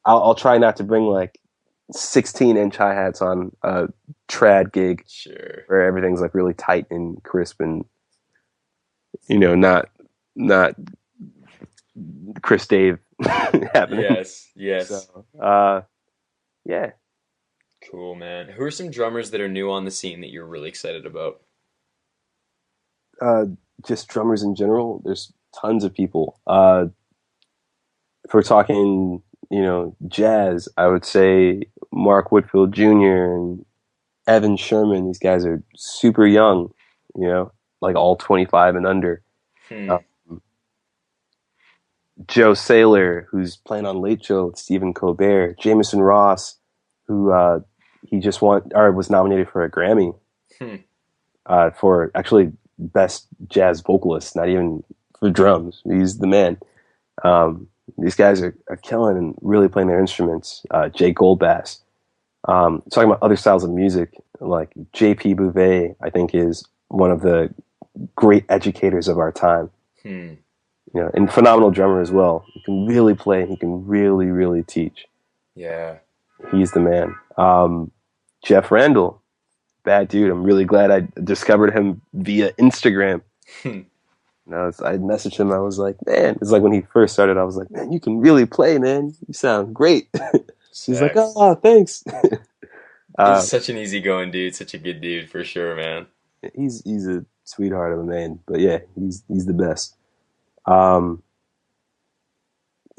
Speaker 1: I'll try not to bring like 16-inch hi-hats on a trad gig,
Speaker 2: Sure.
Speaker 1: where everything's like really tight and crisp and not Chris Dave happening.
Speaker 2: Yes.
Speaker 1: So yeah.
Speaker 2: Cool, man. Who are some drummers that are new on the scene that you're really excited about?
Speaker 1: Just drummers in general. There's tons of people. If we're talking, jazz, I would say Mark Whitfield Jr. and Evan Sherman. These guys are super young, like all 25 and under.
Speaker 2: Hmm.
Speaker 1: Joe Saylor, who's playing on Late Show with Stephen Colbert. Jameson Ross, who he just was nominated for a Grammy for actually best jazz vocalist, not even for drums. He's the man. These guys are killing and really playing their instruments. Jay Goldbass. Talking about other styles of music, like J.P. Bouvet, I think is one of the great educators of our time. And phenomenal drummer as well. He can really play and he can really, really teach.
Speaker 2: Yeah.
Speaker 1: He's the man. Jeff Randall, bad dude. I'm really glad I discovered him via Instagram. I messaged him. I was like, man, it's like when he first started, I was like, man, you can really play, man. You sound great. He's like, oh, thanks.
Speaker 2: He's such an easygoing dude, such a good dude for sure, man.
Speaker 1: He's a sweetheart of a man, but yeah, he's the best.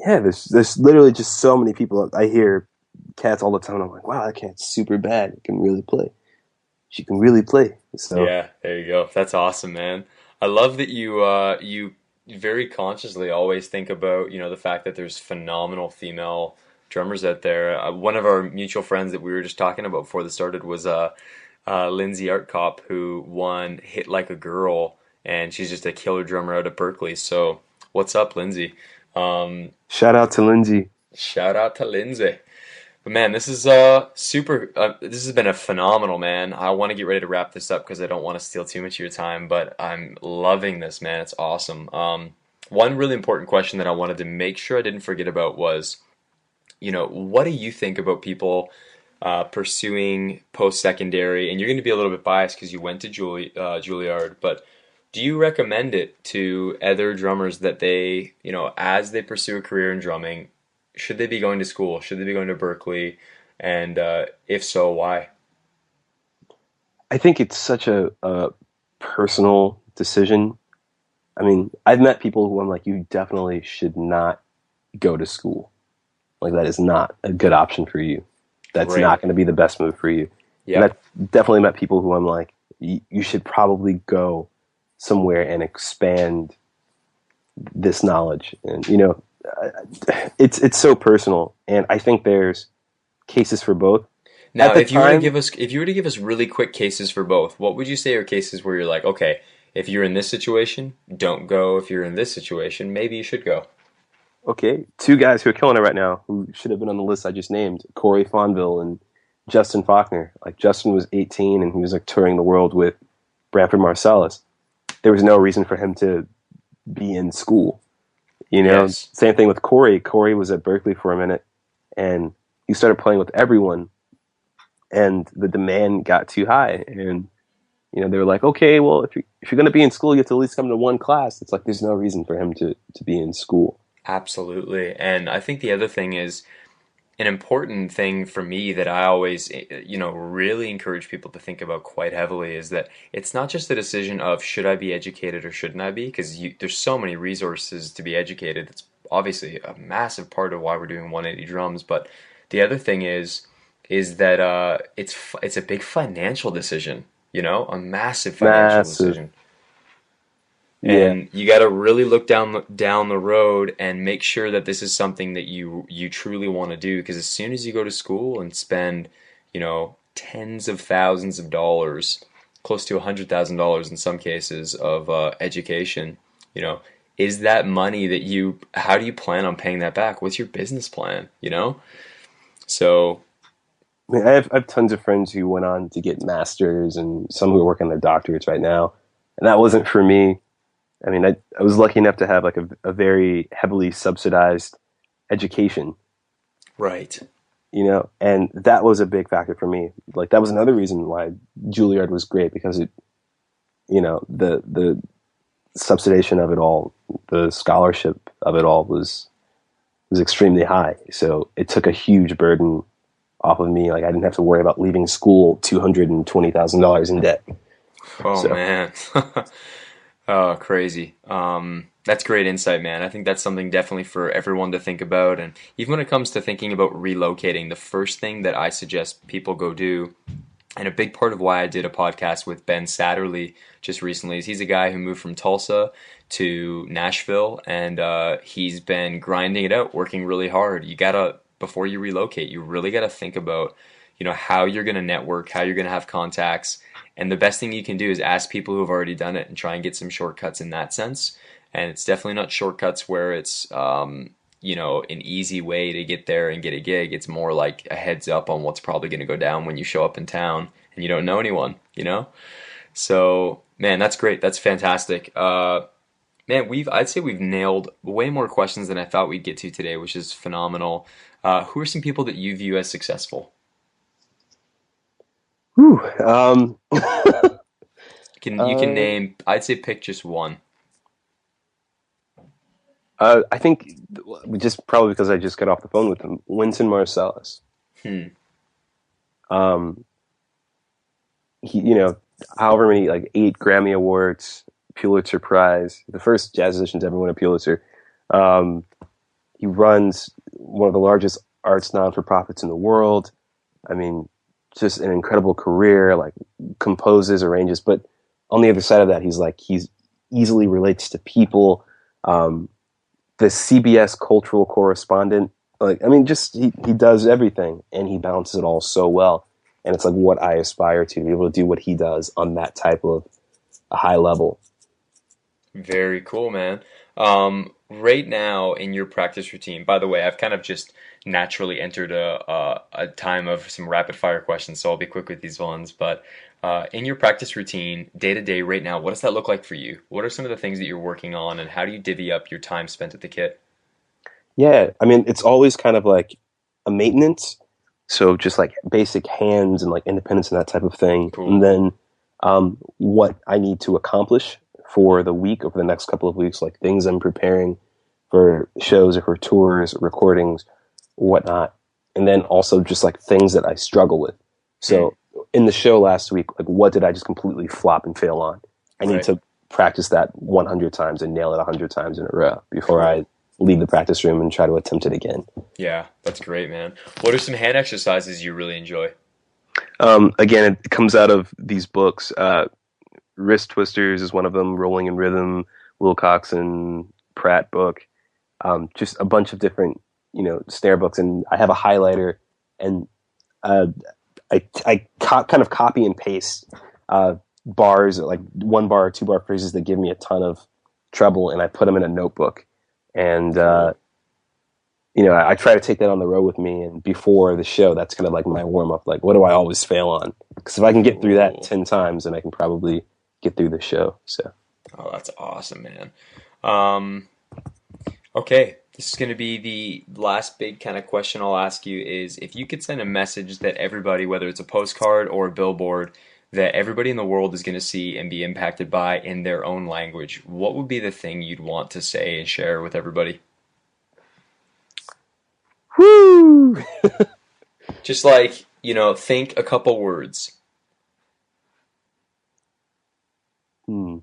Speaker 1: There's literally just so many people. I hear cats all the time. And I'm like, wow, that cat's super bad. It can really play. She can really play. So
Speaker 2: yeah, there you go. That's awesome, man. I love that you very consciously always think about the fact that there's phenomenal female drummers out there. One of our mutual friends that we were just talking about before this started was Lindsay Artcop, who won Hit Like a Girl, and she's just a killer drummer out of Berkeley. So what's up, Lindsay?
Speaker 1: Shout out to Lindsay.
Speaker 2: Shout out to Lindsay. But man, this is super. This has been a phenomenal, man. I want to get ready to wrap this up because I don't want to steal too much of your time. But I'm loving this, man. It's awesome. One really important question that I wanted to make sure I didn't forget about was, what do you think about people pursuing post-secondary? And you're going to be a little bit biased because you went to Juilliard, but do you recommend it to other drummers that they, as they pursue a career in drumming, should they be going to school? Should they be going to Berkeley? And if so, why?
Speaker 1: I think it's such a personal decision. I mean, I've met people who I'm like, you definitely should not go to school. Like, that is not a good option for you. That's not going to be the best move for you. Yeah. And I've definitely met people who I'm like, you should probably go somewhere and expand this knowledge. And, it's so personal. And I think there's cases for both.
Speaker 2: Now, if you were to give us really quick cases for both, what would you say are cases where you're like, okay, if you're in this situation, don't go. If you're in this situation, maybe you should go.
Speaker 1: Okay, two guys who are killing it right now, who should have been on the list I just named, Corey Fonville and Justin Faulkner. Like, Justin was 18 and he was like touring the world with Branford Marsalis. There was no reason for him to be in school.
Speaker 2: Yes.
Speaker 1: Same thing with Corey. Corey was at Berkeley for a minute and he started playing with everyone and the demand got too high. And, they were like, okay, well, if you're going to be in school, you have to at least come to one class. It's like, there's no reason for him to be in school.
Speaker 2: Absolutely. And I think the other thing is an important thing for me that I always, really encourage people to think about quite heavily is that it's not just the decision of should I be educated or shouldn't I be, because there's so many resources to be educated. It's obviously a massive part of why we're doing 180 drums. But the other thing is that it's a big financial decision, a massive financial decision.
Speaker 1: Yeah.
Speaker 2: And you got to really look down the road and make sure that this is something that you truly want to do. Because as soon as you go to school and spend, tens of thousands of dollars, close to $100,000 in some cases of education, you know, is that money that how do you plan on paying that back? What's your business plan, you know? So,
Speaker 1: I mean, I have tons of friends who went on to get masters and some who are working their doctorates right now. And that wasn't for me. I mean, I was lucky enough to have like a very heavily subsidized education,
Speaker 2: right.
Speaker 1: you know, and that was a big factor for me. Like that was another reason why Juilliard was great because it, you know, the subsidization of it all, the scholarship of it all was extremely high. So it took a huge burden off of me. Like I didn't have to worry about leaving school $220,000 in debt.
Speaker 2: Oh
Speaker 1: So
Speaker 2: man. Oh, crazy. That's great insight, man. I think that's something definitely for everyone to think about. And even when it comes to thinking about relocating, the first thing that I suggest people go do, and a big part of why I did a podcast with Ben Satterley just recently, is he's a guy who moved from Tulsa to Nashville, and he's been grinding it out, working really hard. You gotta, before you relocate, you really gotta think about, you know, how you're gonna network, how you're gonna have contacts, and the best thing you can do is ask people who have already done it and try and get some shortcuts in that sense. And it's definitely not shortcuts where it's, you know, an easy way to get there and get a gig. It's more like a heads up on what's probably going to go down when you show up in town and you don't know anyone, you know? So, man, that's great. That's fantastic. Man, I'd say we've nailed way more questions than I thought we'd get to today, which is phenomenal. Who are some people that you view as successful?
Speaker 1: whew,
Speaker 2: You can name, I'd say pick just one.
Speaker 1: I think just probably because I just got off the phone with him, Wynton Marsalis.
Speaker 2: Hmm.
Speaker 1: Um, he, you know, however many, like 8 Grammy Awards, Pulitzer Prize, the first jazz musician to ever win a Pulitzer. Um, he runs one of the largest arts non-for-profits in the world. I mean, just an incredible career, like composes, arranges, but on the other side of that, he's easily relates to people. The CBS cultural correspondent, like, I mean, just he does everything and he balances it all so well. And it's like what I aspire to be able to do what he does on that type of a high level.
Speaker 2: Very cool, man. Right now in your practice routine, by the way, I've kind of just naturally entered a time of some rapid fire questions, so I'll be quick with these ones. But in your practice routine, day to day, right now, what does that look like for you? What are some of the things that you're working on, and how do you divvy up your time spent at the kit?
Speaker 1: Yeah, I mean, it's always kind of like a maintenance. So just like basic hands and like independence and that type of thing. And
Speaker 2: Cool.
Speaker 1: then what I need to accomplish for the week over the next couple of weeks, like things I'm preparing for shows or for tours, recordings, whatnot. And then also just like things that I struggle with.
Speaker 2: Hmm.
Speaker 1: So in the show last week, like what did I just completely flop and fail on? I need
Speaker 2: Right.
Speaker 1: to practice that 100 times and nail it 100 times in a row before
Speaker 2: Cool.
Speaker 1: I leave the practice room and try to attempt it again.
Speaker 2: Yeah, that's great, man. What are some hand exercises you really enjoy?
Speaker 1: Again, it comes out of these books. Wrist Twisters is one of them. Rolling in Rhythm, Wilcox and Pratt book. Just a bunch of different, you know, snare books, and I have a highlighter, and uh, kind of copy and paste bars, like 1 bar or 2 bar phrases that give me a ton of trouble, and I put them in a notebook, and
Speaker 2: Cool.
Speaker 1: you know, I try to take that on the road with me, and before the show, that's kind of like my warm up. Like, what do I always fail on? Because if I can get through that
Speaker 2: Cool.
Speaker 1: 10 times, then I can probably get through the show. So,
Speaker 2: Oh, that's awesome, man. Um, okay, this is going to be the last big kind of question I'll ask you is if you could send a message that everybody, whether it's a postcard or a billboard, that everybody in the world is going to see and be impacted by in their own language, what would be the thing you'd want to say and share with everybody?
Speaker 1: whoo!
Speaker 2: Just like, you know, think a couple words.
Speaker 1: Hmm.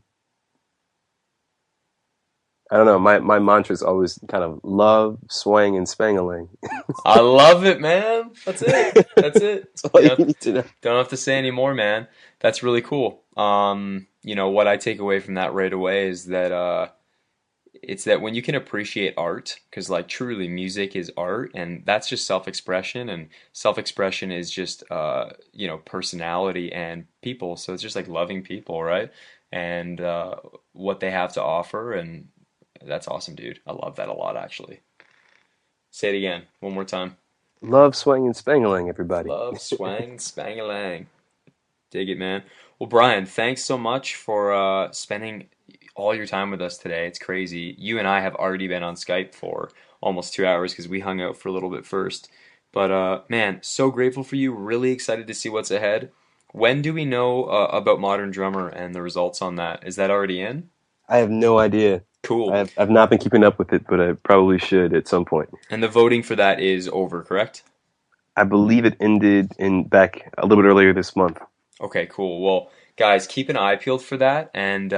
Speaker 1: I don't know. My mantra is always kind of love, swang, and spangaling.
Speaker 2: I love it, man. That's it. That's it.
Speaker 1: That's all
Speaker 2: You
Speaker 1: you
Speaker 2: know,
Speaker 1: need to know.
Speaker 2: don't have to say any more, man. That's really cool. You know, what I take away from that right away is that it's that when you can appreciate art, because like truly music is art, and that's just self-expression, and self-expression is just personality and people. So it's just like loving people, right? And what they have to offer, and that's awesome, dude. I love that a lot, actually. Say it again, one more time.
Speaker 1: Love swanging spangalang, everybody.
Speaker 2: Love, swang, spangalang. Dig it, man. Well, Bryan, thanks so much for spending all your time with us today. It's crazy. You and I have already been on Skype for almost 2 hours because we hung out for a little bit first. But man, so grateful for you. Really excited to see what's ahead. When do we know about Modern Drummer and the results on that? Is that already in?
Speaker 1: I have no idea.
Speaker 2: Cool.
Speaker 1: I've not been keeping up with it, but I probably should at some point.
Speaker 2: And the voting for that is over, correct?
Speaker 1: I believe it ended back a little bit earlier this month.
Speaker 2: Okay, cool. Well, guys, keep an eye peeled for that, and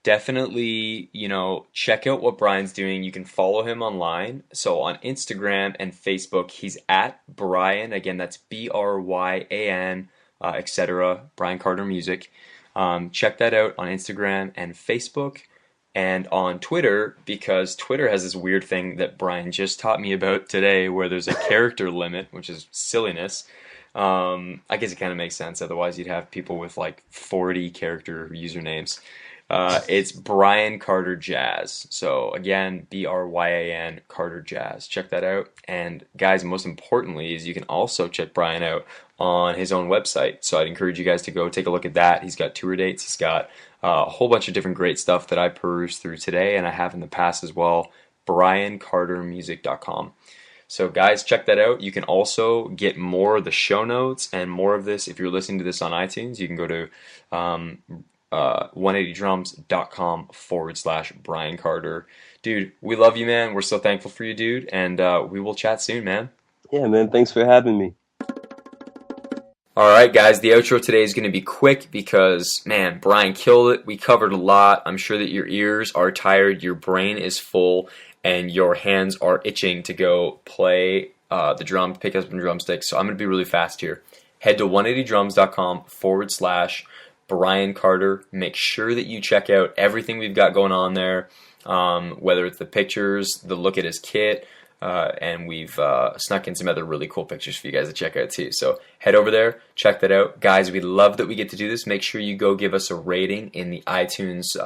Speaker 2: definitely, check out what Bryan's doing. You can follow him online. So on Instagram and Facebook, he's at Bryan. Again, that's Bryan, etc. Bryan Carter Music. Check that out on Instagram and Facebook. And on Twitter, because Twitter has this weird thing that Bryan just taught me about today where there's a character limit, which is silliness. I guess it kind of makes sense. Otherwise, you'd have people with like 40 character usernames. It's Bryan Carter Jazz. So again, Bryan Carter Jazz. Check that out. And guys, most importantly is you can also check Bryan out on his own website. So I'd encourage you guys to go take a look at that. He's got tour dates. He's got a whole bunch of different great stuff that I perused through today, and I have in the past as well. BryanCarterMusic.com. So guys, check that out. You can also get more of the show notes and more of this if you're listening to this on iTunes. You can go to 180drums.com/Bryan Carter. Dude, we love you, man. We're so thankful for you, dude. And we will chat soon, man.
Speaker 1: Yeah, man. Thanks for having me.
Speaker 2: All right, guys, the outro today is going to be quick because, man, Bryan killed it. We covered a lot. I'm sure that your ears are tired, your brain is full, and your hands are itching to go play the drum, pick up some drumsticks. So I'm going to be really fast here. Head to 180drums.com/Bryan Carter. Make sure that you check out everything we've got going on there, whether it's the pictures, the look at his kit, and we've snuck in some other really cool pictures for you guys to check out too. So head over there, check that out. Guys, we love that we get to do this. Make sure you go give us a rating in the iTunes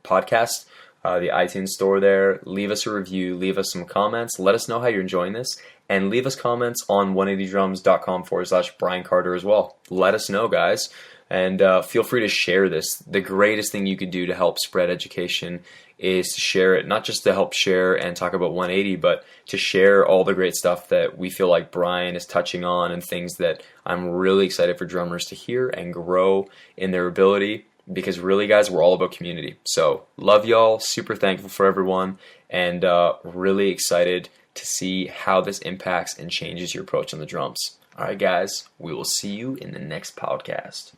Speaker 2: podcast, the iTunes store there. Leave us a review, leave us some comments. Let us know how you're enjoying this. And leave us comments on 180drums.com/Bryan Carter as well. Let us know, guys. And feel free to share this. The greatest thing you could do to help spread education is to share it, not just to help share and talk about 180, but to share all the great stuff that we feel like Bryan is touching on and things that I'm really excited for drummers to hear and grow in their ability. Because really, guys, we're all about community. So love y'all, super thankful for everyone, and really excited to see how this impacts and changes your approach on the drums. All right, guys, we will see you in the next podcast.